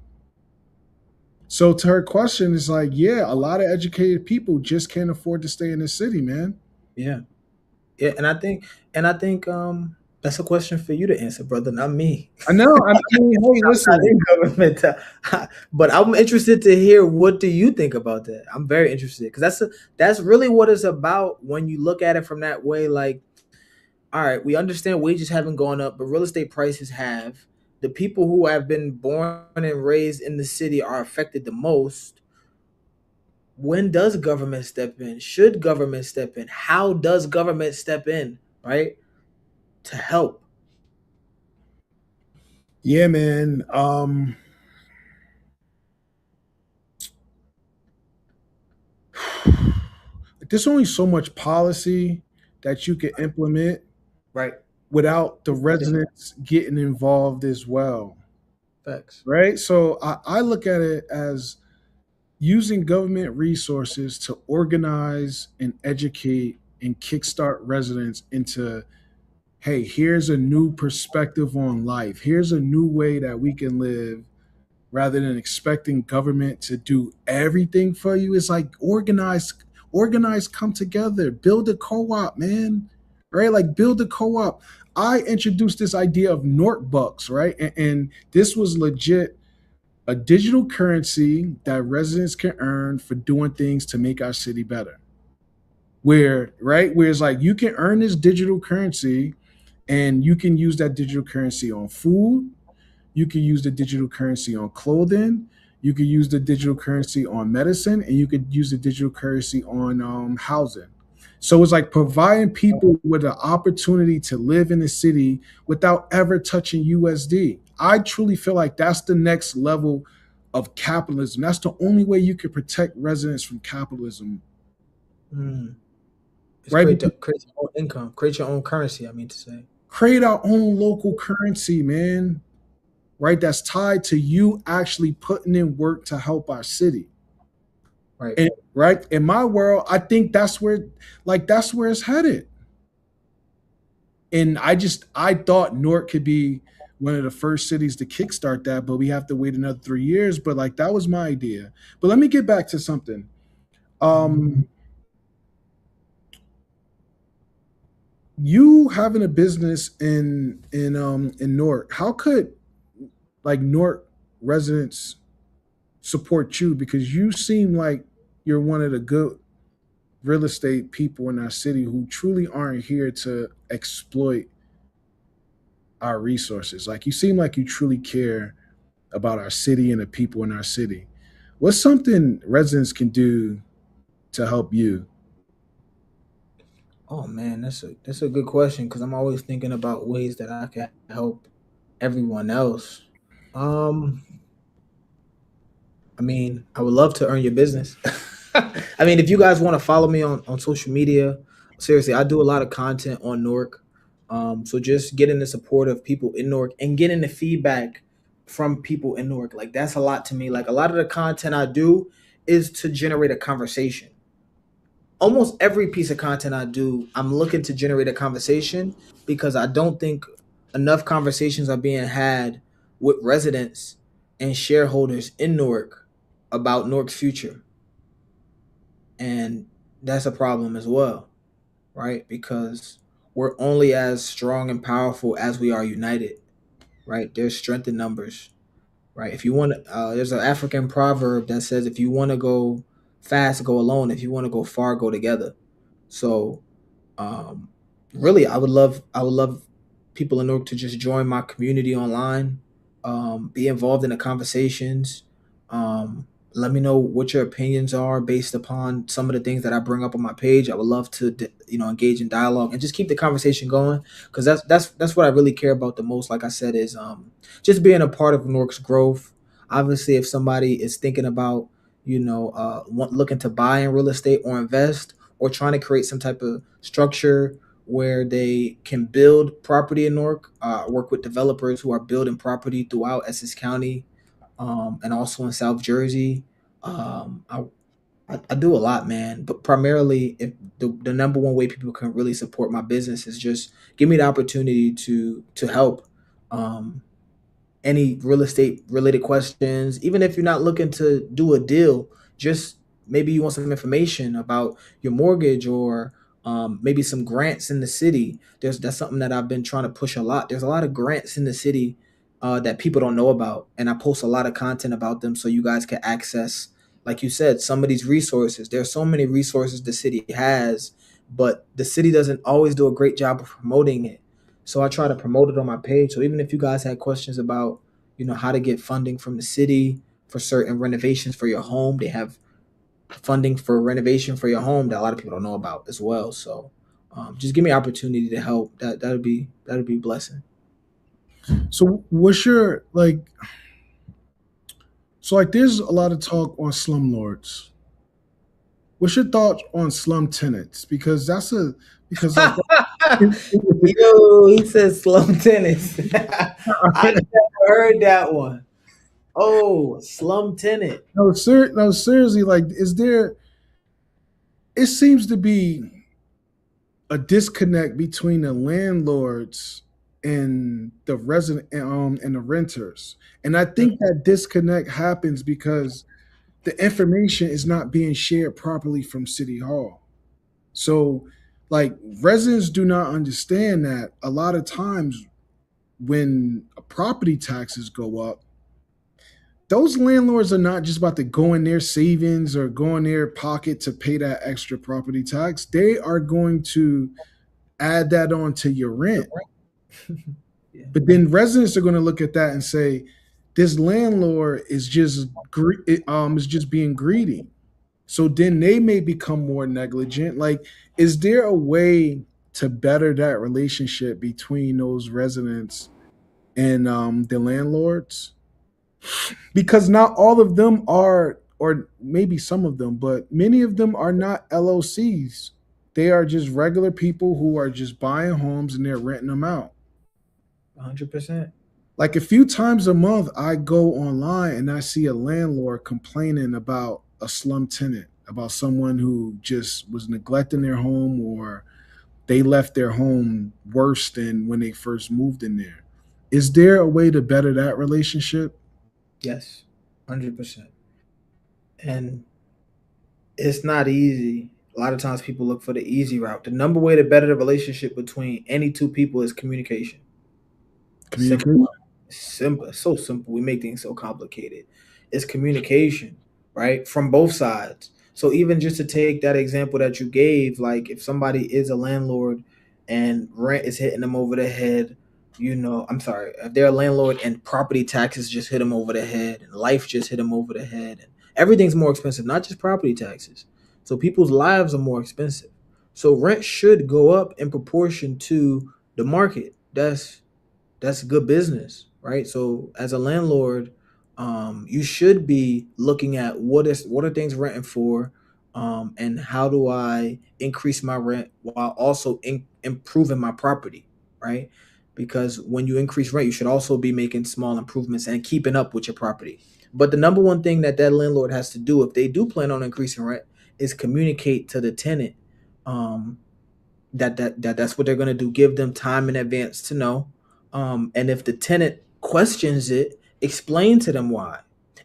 So to her question, it's like, yeah, a lot of educated people just can't afford to stay in the city, man. Yeah. Yeah, and I think That's a question for you to answer, brother, not me. I know. I mean, hey, Not listen. in government, but I'm interested to hear what do you think about that. I'm very interested because that's really what it's about when you look at it from that way. Like, all right, we understand wages haven't gone up, but real estate prices have. The people who have been born and raised in the city are affected the most. When does government step in? Should government step in? How does government step in, right? To help. Yeah, man. There's only so much policy that you can implement Right. without the Yeah. residents getting involved as well. Facts. Right. So I look at it as using government resources to organize and educate and kickstart residents into, hey, here's a new perspective on life. Here's a new way that we can live rather than expecting government to do everything for you. It's like organize, come together, build a co-op, man. Right? Like build a co-op. I introduced this idea of Nork bucks, right? And this was legit a digital currency that residents can earn for doing things to make our city better. Where it's like you can earn this digital currency and you can use that digital currency on food, you can use the digital currency on clothing, you could use the digital currency on medicine, and you could use the digital currency on housing. So it's like providing people with an opportunity to live in the city without ever touching USD. I truly feel like that's the next level of capitalism. That's the only way you can protect residents from capitalism, Mm. It's right? create your own income, create your own currency. I mean to say. Create our own local currency, man, right? That's tied to you actually putting in work to help our city. Right. And right in my world, I think that's where it's headed. And I thought Newark could be one of the first cities to kickstart that, but we have to wait another 3 years. But like that was my idea. But let me get back to something. Um, you having a business in Newark, how could like Newark residents support you? Because you seem like you're one of the good real estate people in our city who truly aren't here to exploit our resources. Like you seem like you truly care about our city and the people in our city. What's something residents can do to help you? Oh man, that's a good question because I'm always thinking about ways that I can help everyone else. Um, I mean, I would love to earn your business. I mean, if you guys want to follow me on social media, seriously, I do a lot of content on Newark. So just getting the support of people in Newark and getting the feedback from people in Newark, like that's a lot to me. Like a lot of the content I do is to generate a conversation. Almost every piece of content I do, I'm looking to generate a conversation because I don't think enough conversations are being had with residents and shareholders in Newark about Newark's future. And that's a problem as well, right? Because we're only as strong and powerful as we are united, right? There's strength in numbers, right? If you want to, there's an African proverb that says, if you want to go fast, go alone. If you want to go far, go together. So um, really, I would love people in Newark to just join my community online, be involved in the conversations. Um, Let me know what your opinions are based upon some of the things that I bring up on my page. I would love to, engage in dialogue and just keep the conversation going because that's what I really care about the most. Like I said, is just being a part of Newark's growth. Obviously, if somebody is thinking about looking to buy in real estate or invest or trying to create some type of structure where they can build property in Newark, work with developers who are building property throughout Essex County, and also in South Jersey. I do a lot, man, but primarily, if the number one way people can really support my business is just give me the opportunity to help. Um, any real estate related questions, even if you're not looking to do a deal, just maybe you want some information about your mortgage or Maybe some grants in the city. That's something that I've been trying to push a lot. There's a lot of grants in the city that people don't know about, and I post a lot of content about them so you guys can access, like you said, some of these resources. There's so many resources the city has, but the city doesn't always do a great job of promoting it. So I try to promote it on my page. So even if you guys had questions about, how to get funding from the city for certain renovations for your home, they have funding for renovation for your home that a lot of people don't know about as well. So just give me opportunity to help. That'd be a blessing. So what's your like? So like, there's a lot of talk on slumlords. What's your thoughts on slum tenants? Because that's a because like Yo, he says slum tenants. I never heard that one. Oh, slum tenant. no, seriously, like, is there? It seems to be a disconnect between the landlords and the resident and the renters, and I think that disconnect happens because the information is not being shared properly from City Hall. So, like, residents do not understand that a lot of times when property taxes go up, those landlords are not just about to go in their savings or go in their pocket to pay that extra property tax. They are going to add that on to your rent. Yeah, But then residents are going to look at that and say, this landlord is just being greedy. So then they may become more negligent. Like, is there a way to better that relationship between those residents and the landlords? Because not all of them are, or maybe some of them, but many of them are not LOCs. They are just regular people who are just buying homes and they're renting them out. 100%. Like, a few times a month, I go online and I see a landlord complaining about a slum tenant, about someone who just was neglecting their home, or they left their home worse than when they first moved in there. Is there a way to better that relationship? Yes, 100%. And it's not easy. A lot of times people look for the easy route. The number way to better the relationship between any two people is communication. Simple. Communicate. Simple. So simple. We make things so complicated. It's communication, right? From both sides. So even just to take that example that you gave, like if somebody is a landlord and rent is hitting them over the head, I'm sorry, if they're a landlord and property taxes just hit them over the head and life just hit them over the head and everything's more expensive, not just property taxes. So people's lives are more expensive. So rent should go up in proportion to the market. That's good business, right? So as a landlord, you should be looking at what are things renting for, and how do I increase my rent while also improving my property, right? Because when you increase rent, you should also be making small improvements and keeping up with your property. But the number one thing that landlord has to do if they do plan on increasing rent is communicate to the tenant, um, that's what they're going to do. Give them time in advance to know, and if the tenant questions it, explain to them why.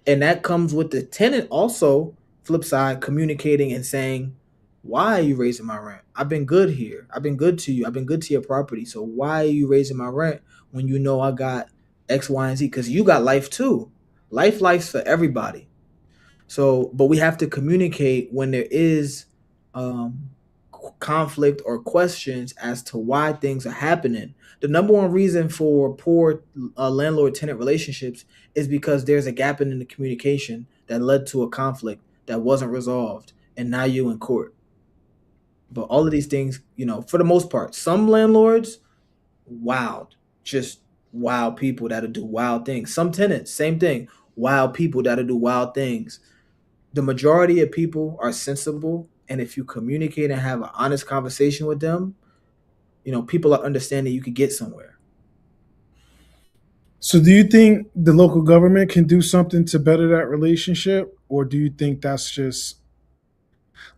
And that comes with the tenant also, flip side, communicating and saying, why are you raising my rent? I've been good here, I've been good to you, I've been good to your property, so why are you raising my rent when you know I got X, Y, and Z? Because you got life too. Life's for everybody. So, but we have to communicate when there is um, conflict or questions as to why things are happening. The number one reason for poor landlord tenant relationships is because there's a gap in the communication that led to a conflict that wasn't resolved, and now you in court. But all of these things, for the most part, some landlords, wild, just wild people that'll do wild things. Some tenants, same thing, wild people that'll do wild things. The majority of people are sensible, and if you communicate and have an honest conversation with them, people are understanding you could get somewhere. So, do you think the local government can do something to better that relationship, or do you think that's just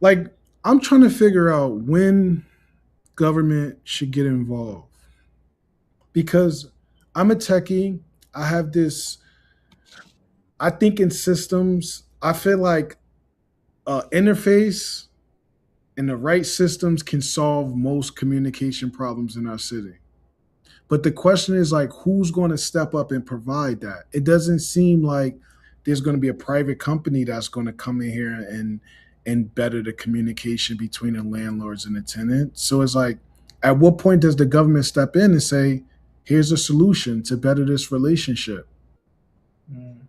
like, I'm trying to figure out when government should get involved? Because I'm a techie. I have this. I think in systems. I feel like interface. and the right systems can solve most communication problems in our city. But the question is like, who's going to step up and provide that? It doesn't seem like there's going to be a private company that's going to come in here and better the communication between the landlords and the tenants. So it's like, at what point does the government step in and say, here's a solution to better this relationship? Mm.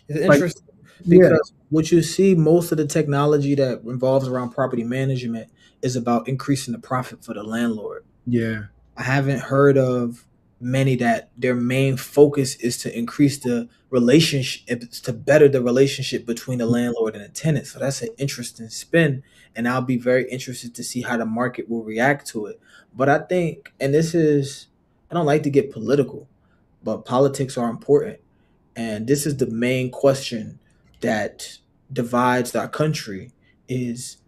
It's Like, interesting yeah, because what you see, most of the technology that revolves around property management is about increasing the profit for the landlord. yeah. I haven't heard of many that their main focus is to increase the relationship, it's to better the relationship between the landlord and the tenant. So that's an interesting spin, and I'll be very interested to see how the market will react to it. But I think, and this is, I don't like to get political, but politics are important, and this is the main question that divides our country: is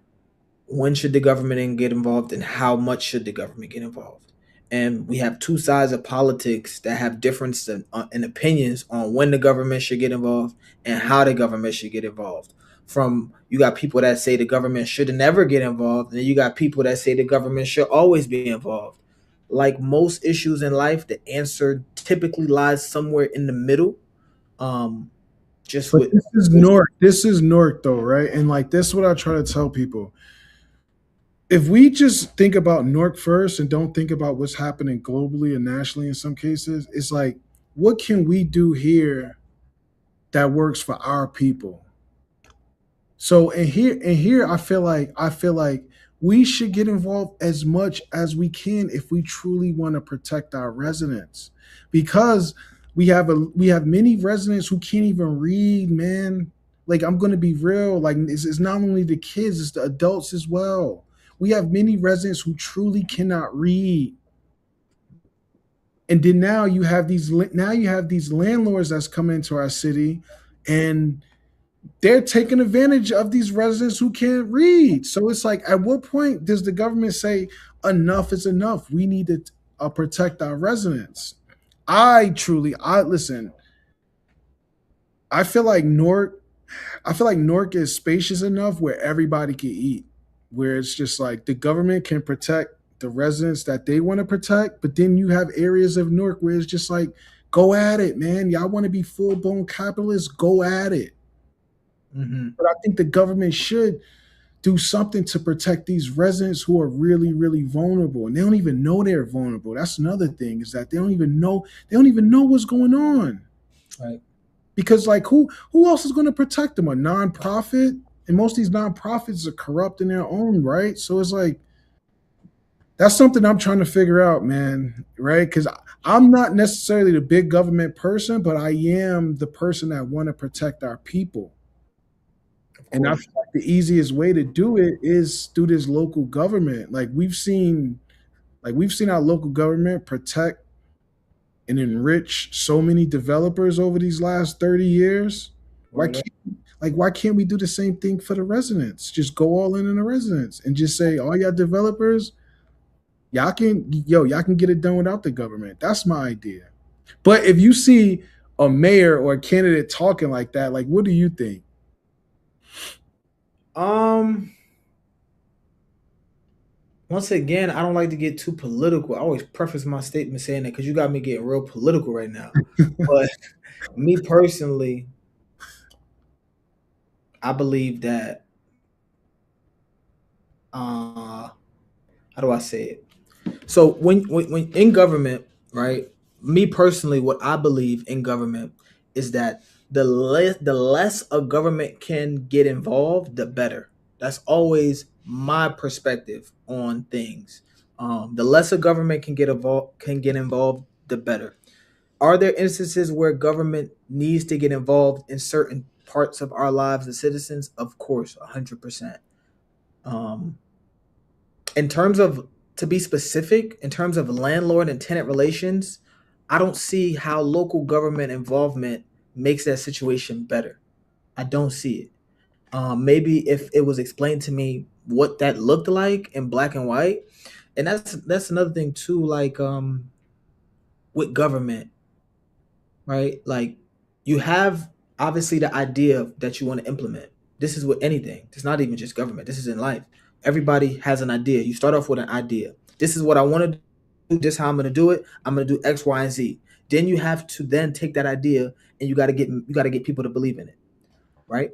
when should the government get involved and how much should the government get involved? And we have two sides of politics that have difference in opinions on when the government should get involved and how the government should get involved. From, you got people that say the government should never get involved, and then you got people that say the government should always be involved. Like most issues in life, the answer typically lies somewhere in the middle. Um, just But with, this is Newark. This is Newark, though, right? And like, this is what I try to tell people. If we just think about Newark first and don't think about what's happening globally and nationally in some cases, it's like, what can we do here that works for our people? So and here I feel like we should get involved as much as we can if we truly want to protect our residents. Because we have many residents who can't even read, man. Like, I'm gonna be real, like it's not only the kids, it's the adults as well. We have many residents who truly cannot read. And then now you have these landlords that's coming into our city, and they're taking advantage of these residents who can't read. So it's like, at what point does the government say enough is enough? We need to protect our residents. I listen. I feel like Newark. I feel like Newark is spacious enough where everybody can eat. Where it's just like the government can protect the residents that they want to protect, but then you have areas of Newark where it's just like, go at it, man. Y'all want to be full blown capitalists? Go at it. Mhm. But I think the government should do something to protect these residents who are really, really vulnerable, and they don't even know they're vulnerable. That's another thing, is that they don't even know what's going on. Right. Because like, who else is going to protect them? A nonprofit? And most of these nonprofits are corrupt in their own right. So it's like, that's something I'm trying to figure out, man. Right? Because I'm not necessarily the big government person, but I am the person that want to protect our people. Of And I course. feel like the easiest way to do it is through this local government. Like we've seen our local government protect and enrich so many developers over these last 30 years. Why Word up. can't why can't we do the same thing for the residents? Just go all in the residents and just say, all y'all developers, y'all can get it done without the government. That's my idea. But if you see a mayor or a candidate talking like that, like, what do you think? Um, Once again, I don't like to get too political. I always preface my statement saying that because you got me getting real political right now. But me personally, I believe that uh how do I say it? So when in government, right? Me personally, what I believe in government is that the less a government can get involved, the better. That's always my perspective on things. The less a government can get involved, the better. Are there instances where government needs to get involved in certain parts of our lives as citizens? Of course, 100%. Um, in terms of, to be specific, in terms of landlord and tenant relations, I don't see how local government involvement makes that situation better. I don't see it. Maybe if it was explained to me what that looked like in black and white, and that's another thing too. Like with government, right? Like you have obviously the idea that you want to implement. This is with anything. It's not even just government. This is in life. Everybody has an idea. You start off with an idea. This is what I want to do. This is how I'm going to do it. I'm going to do X, Y, and Z. Then you have to then take that idea and you got to get people to believe in it, right?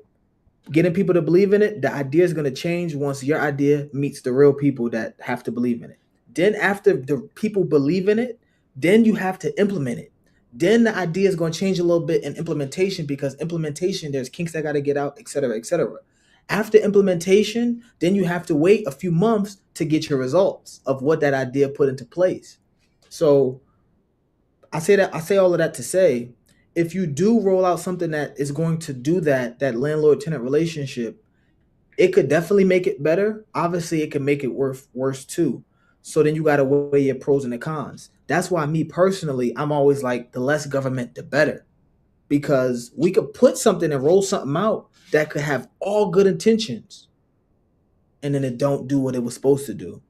Getting people to believe in it, the idea is going to change once your idea meets the real people that have to believe in it. Then after the people believe in it, then you have to implement it. Then the idea is going to change a little bit in implementation, because implementation, there's kinks that got to get out, et cetera, et cetera. After implementation, then you have to wait a few months to get your results of what that idea put into place. So I say all of that to say, if you do roll out something that is going to do that landlord tenant relationship, it could definitely make it better. Obviously, it can make it worse too. So then you got to weigh your pros and the cons. That's why me personally, I'm always like, the less government, the better, because we could put something and roll something out that could have all good intentions, and then it don't do what it was supposed to do.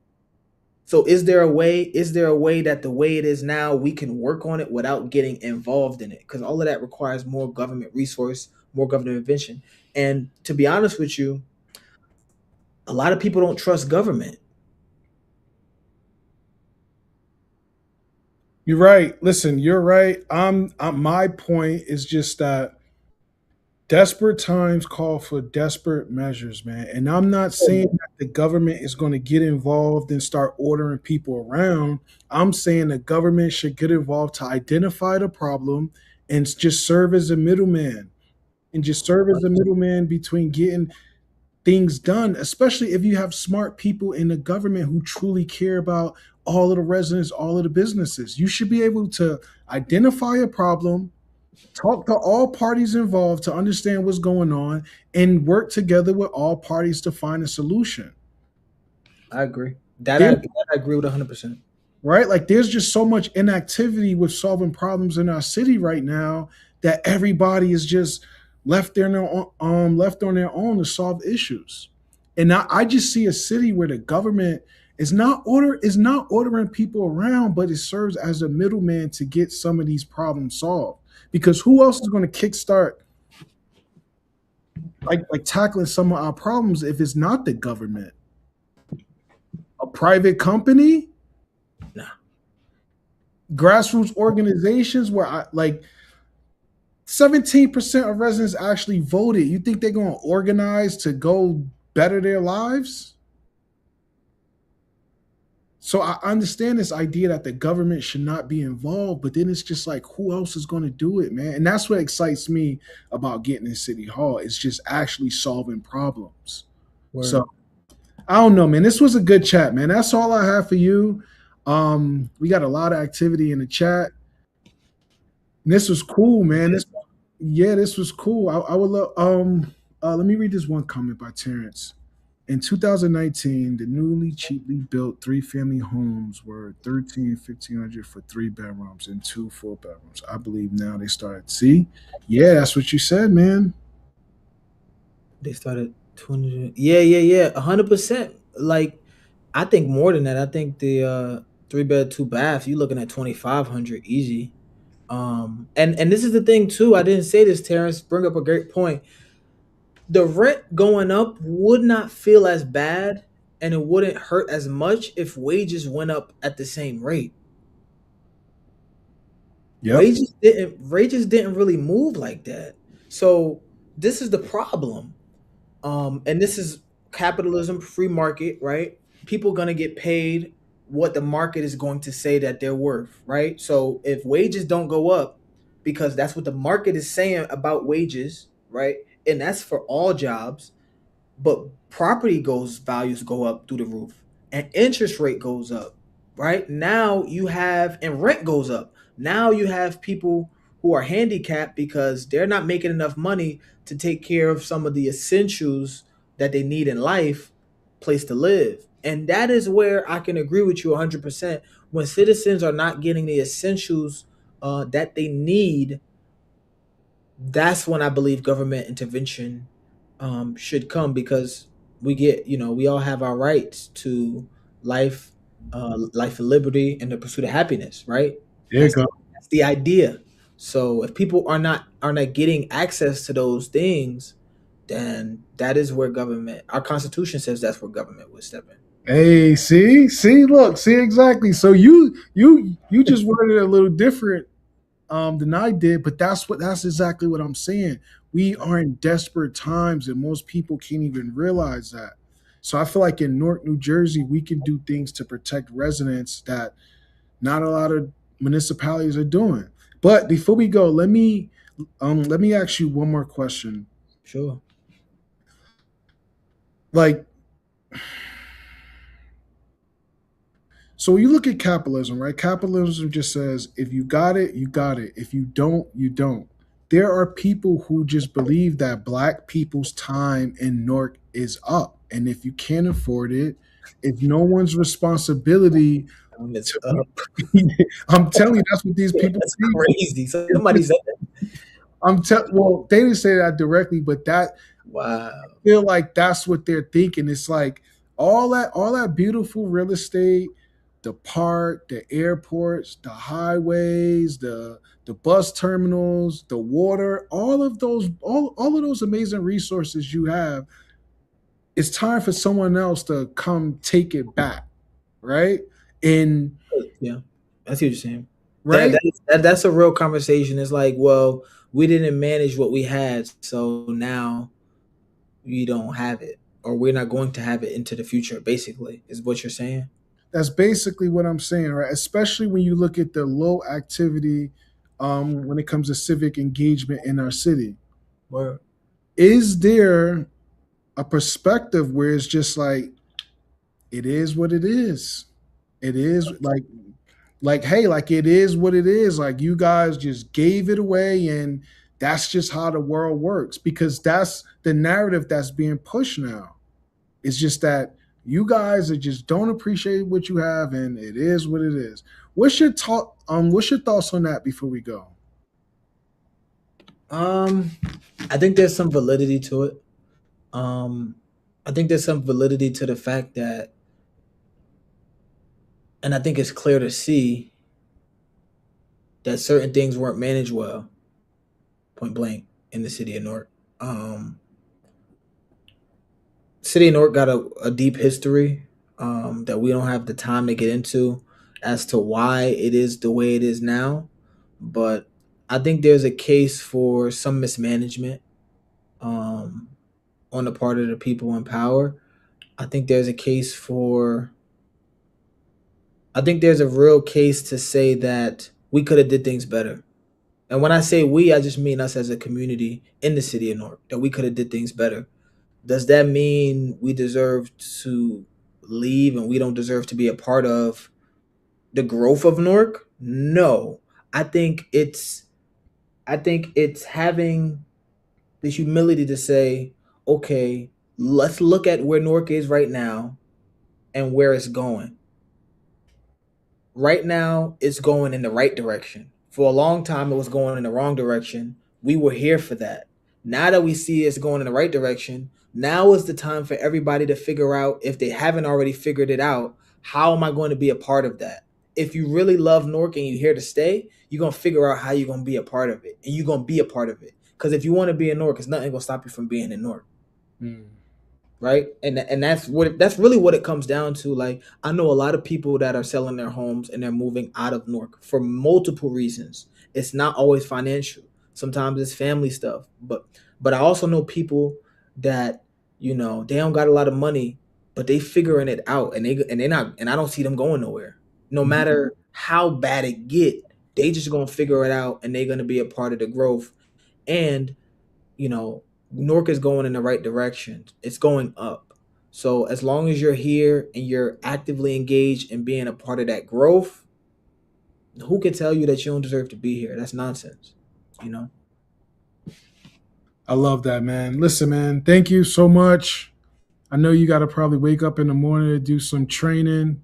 So is there a way? Is there a way that the way it is now we can work on it without getting involved in it? Because all of that requires more government resource, more government intervention. And to be honest with you, a lot of people don't trust government. You're right. Listen, you're right. My point is just that desperate times call for desperate measures, man. And I'm not saying that the government is going to get involved and start ordering people around. I'm saying the government should get involved to identify the problem and just serve as a middleman, and just serve as a middleman between getting things done, especially if you have smart people in the government who truly care about all of the residents, all of the businesses. You should be able to identify a problem, talk to all parties involved to understand what's going on, and work together with all parties to find a solution. I agree. That There, I agree with 100%. right? Like there's just so much inactivity with solving problems in our city right now that everybody is just left on their own to solve issues. And I just see a city where the government is not ordering people around, but it serves as a middleman to get some of these problems solved. Because who else is going to kickstart like tackling some of our problems if it's not the government? A private company, Nah, grassroots organizations where I like 17% of residents actually voted. You think they're going to organize to go better their lives? So I understand this idea that the government should not be involved, but then it's just like, who else is going to do it, man? And that's what excites me about getting in City Hall. It's just actually solving problems. So word. I don't know, man. This was a good chat, man. That's all I have for you. We got a lot of activity in the chat. And this was cool, man. This was cool. I would love. Let me read this one comment by Terrence. In 2019, the newly cheaply built three-family homes were 1,500 for three bedrooms and two full bedrooms. I believe now they started. See, yeah, that's what you said, man. They started 20. Yeah, yeah, yeah. 100%. Like, I think more than that. I think the three bed, two bath, you looking at 2,500 easy. And this is the thing too. I didn't say this, Terrence. Bring up a great point. The rent going up would not feel as bad, and it wouldn't hurt as much if wages went up at the same rate. Yep. Wages didn't really move like that. So this is the problem. And this is capitalism, free market, right? People gonna get paid what the market is going to say that they're worth, right? So if wages don't go up, because that's what the market is saying about wages, right? And that's for all jobs, but property goes values go up through the roof, and interest rate goes up, right? Now you have, and rent goes up. Now you have people who are handicapped because they're not making enough money to take care of some of the essentials that they need in life, place to live. And that is where I can agree with you 100%. When citizens are not getting the essentials that they need, that's when I believe government intervention should come, because we all have our rights to life, life and liberty, and the pursuit of happiness, right? There you That's go. that's the idea. So if people are not getting access to those things, then that is where government, our constitution says that's where government would step in. Hey, see, look, see exactly. So you just worded it a little different than I did, but that's exactly what I'm saying. We are in desperate times, and most people can't even realize that. So I feel like in Newark, New Jersey, we can do things to protect residents that not a lot of municipalities are doing. But before we go, let me ask you one more question. Sure. Like, so when you look at capitalism, right? Capitalism just says if you got it, you got it. If you don't, you don't. There are people who just believe that black people's time in Newark is up. And if you can't afford it, if no one's responsibility It's to up. I'm telling you, that's what these people That's think. crazy. Somebody said that. Well, they didn't say that directly, but that Wow. feel like that's what they're thinking. It's like all that beautiful real estate, the park, the airports, the highways, the bus terminals, the water, all of those amazing resources you have, it's time for someone else to come take it back, right? And Yeah, I see what you're saying. right, That's a real conversation. It's like, well, we didn't manage what we had, so now we don't have it, or we're not going to have it into the future. Basically, is what you're saying. that's basically what I'm saying, right? Especially when you look at the low activity when it comes to civic engagement in our city. Word. Is there a perspective where it's just like it is what it is? It is like hey, like it is what it is. Like you guys just gave it away, and that's just how the world works because that's the narrative that's being pushed now. It's just that you guys are just don't appreciate what you have, and it is what it is. What's your talk? What's your thoughts on that before we go? Um, I think there's some validity to it. Um, I think there's some validity to the fact that, and I think it's clear to see that certain things weren't managed well, point blank, in the city of Newark. Um, City of Newark got a deep history that we don't have the time to get into as to why it is the way it is now. But I think there's a case for some mismanagement um, on the part of the people in power. I think there's a case for. I think there's a real case to say that we could have did things better. And when I say we, I just mean us as a community in the city of Newark, that we could have did things better. Does that mean we deserve to leave and we don't deserve to be a part of the growth of Newark? No. I think it's I think it's having the humility to say, okay, let's look at where Newark is right now and where it's going. Right now, it's going in the right direction. For a long time, it was going in the wrong direction. We were here for that. Now that we see it's going in the right direction, now is the time for everybody to figure out, if they haven't already figured it out, how am I going to be a part of that? If you really love Newark and you're here to stay, you're going to figure out how you're going to be a part of it. And you're going to be a part of it. Because if you want to be in Newark, it's nothing going to stop you from being in Newark, Mm. right? And that's really what it comes down to. Like, I know a lot of people that are selling their homes and they're moving out of Newark for multiple reasons. It's not always financial. Sometimes it's family stuff. But I also know people that, they don't got a lot of money, but they figuring it out, and they're not, and I don't see them going nowhere. No Mhm. matter how bad it get, they just gonna figure it out, and they're gonna be a part of the growth. And you know, Newark is going in the right direction. It's going up. So as long as you're here and you're actively engaged in being a part of that growth, who can tell you that you don't deserve to be here? That's nonsense. You know? I love that, man. Listen, man, thank you so much. I know you got to probably wake up in the morning to do some training.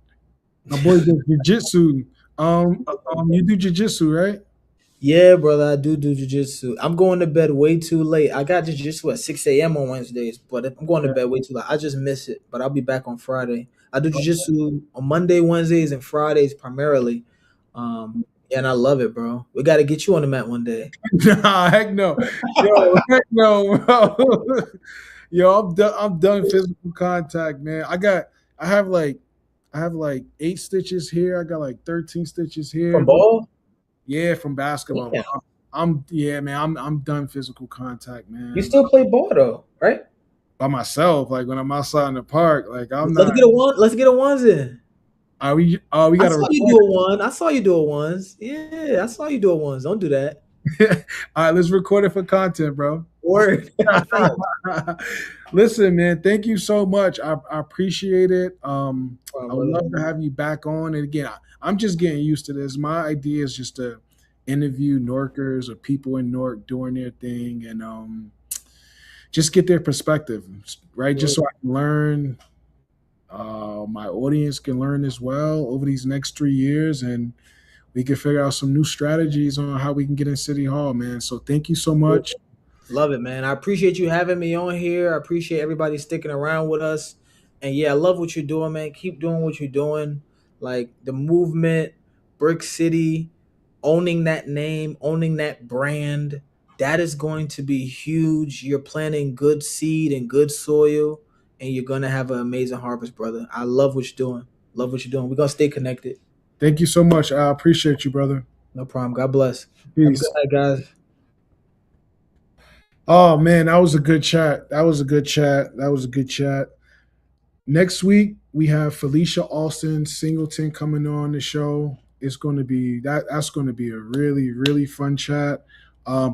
My boy does jujitsu. You do jujitsu, right? Yeah, brother, I do jujitsu. I'm going to bed way too late. I got jujitsu at 6 a.m. on Wednesdays, but I'm going to Yeah. bed way too late. I just miss it, but I'll be back on Friday. I do jujitsu on Monday, Wednesdays, and Fridays primarily. Yeah, and I love it, bro. We got to get you on the mat one day. Nah, heck no. Yo, heck no, bro. Yo, I'm done physical contact, man. I have like 8 stitches here. I got like 13 stitches From here. ball? Yeah, from basketball, Yeah. but I'm yeah, man. I'm done physical contact, You man. still play ball though, right? By myself, like when I'm outside in the park, like I'm Let's not. get a one. Let's get a ones in. Are we? Oh, we I got to saw you record do a one. I saw you do a ones. Yeah, I saw you do a ones. Don't do that. it. All right, let's record it for content, bro. Word. Listen, man, thank you so much. I appreciate it. I would Brother. love to have you back on. And again, I'm just getting used to this. My idea is just to interview Norkers or people in Newark doing their thing and just get their perspective, right? Just so I can learn. My audience can learn as well over these next 3 years, and we can figure out some new strategies on how we can get in City Hall, man. So thank you so much. Love it, man. I appreciate you having me on here. I appreciate everybody sticking around with us. And yeah, I love what you're doing, man. Keep doing what you're doing. Like the movement, Brick City, owning that name, owning that brand, that is going to be huge. You're planting good seed and good soil, and you're going to have an amazing harvest, brother. I love what you're doing. Love what you're doing. We're going to stay connected. Thank you so much. I appreciate you, brother. No problem. God bless. Have a good Peace. night, guys. Oh man, that was a good chat. That was a good chat. That was a good chat. Next week we have Felicia Alston Singleton coming on the show. It's going to be that's going to be a really fun chat.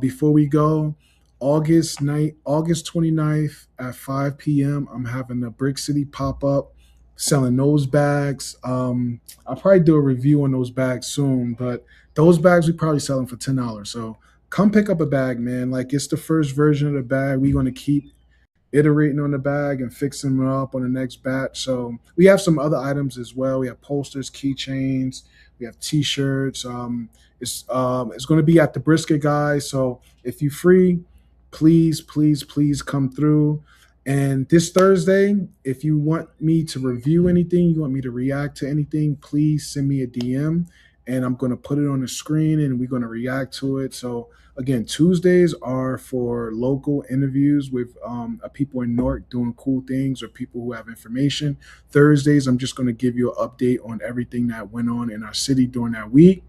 Before we go, August 29th at 5 p.m. I'm having a Brick City pop up selling those bags. I'll probably do a review on those bags soon, but those bags we probably sell them for $10. So come pick up a bag, man. Like it's the first version of the bag. We're going to keep iterating on the bag and fixing them up on the next batch. So we have some other items as well. We have posters, keychains, we have T-shirts. It's going to be at the Brisket, guys. So if you're free, please come through. And this Thursday, if you want me to review anything, you want me to react to anything, please send me a DM, and I'm going to put it on the screen and we're going to react to it. So again, Tuesdays are for local interviews with people in Newark doing cool things or people who have information. Thursdays, I'm just going to give you an update on everything that went on in our city during that week.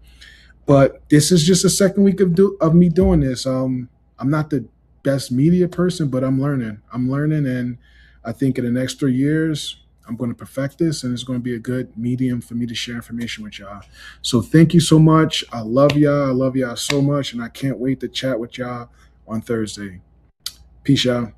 But this is just a second week of me doing this. I'm not the best media person, but I'm learning. I'm learning, and I think in the next 3 years, I'm going to perfect this, and it's going to be a good medium for me to share information with y'all. So thank you so much. I love y'all. I love y'all so much, and I can't wait to chat with y'all on Thursday. Peace, y'all.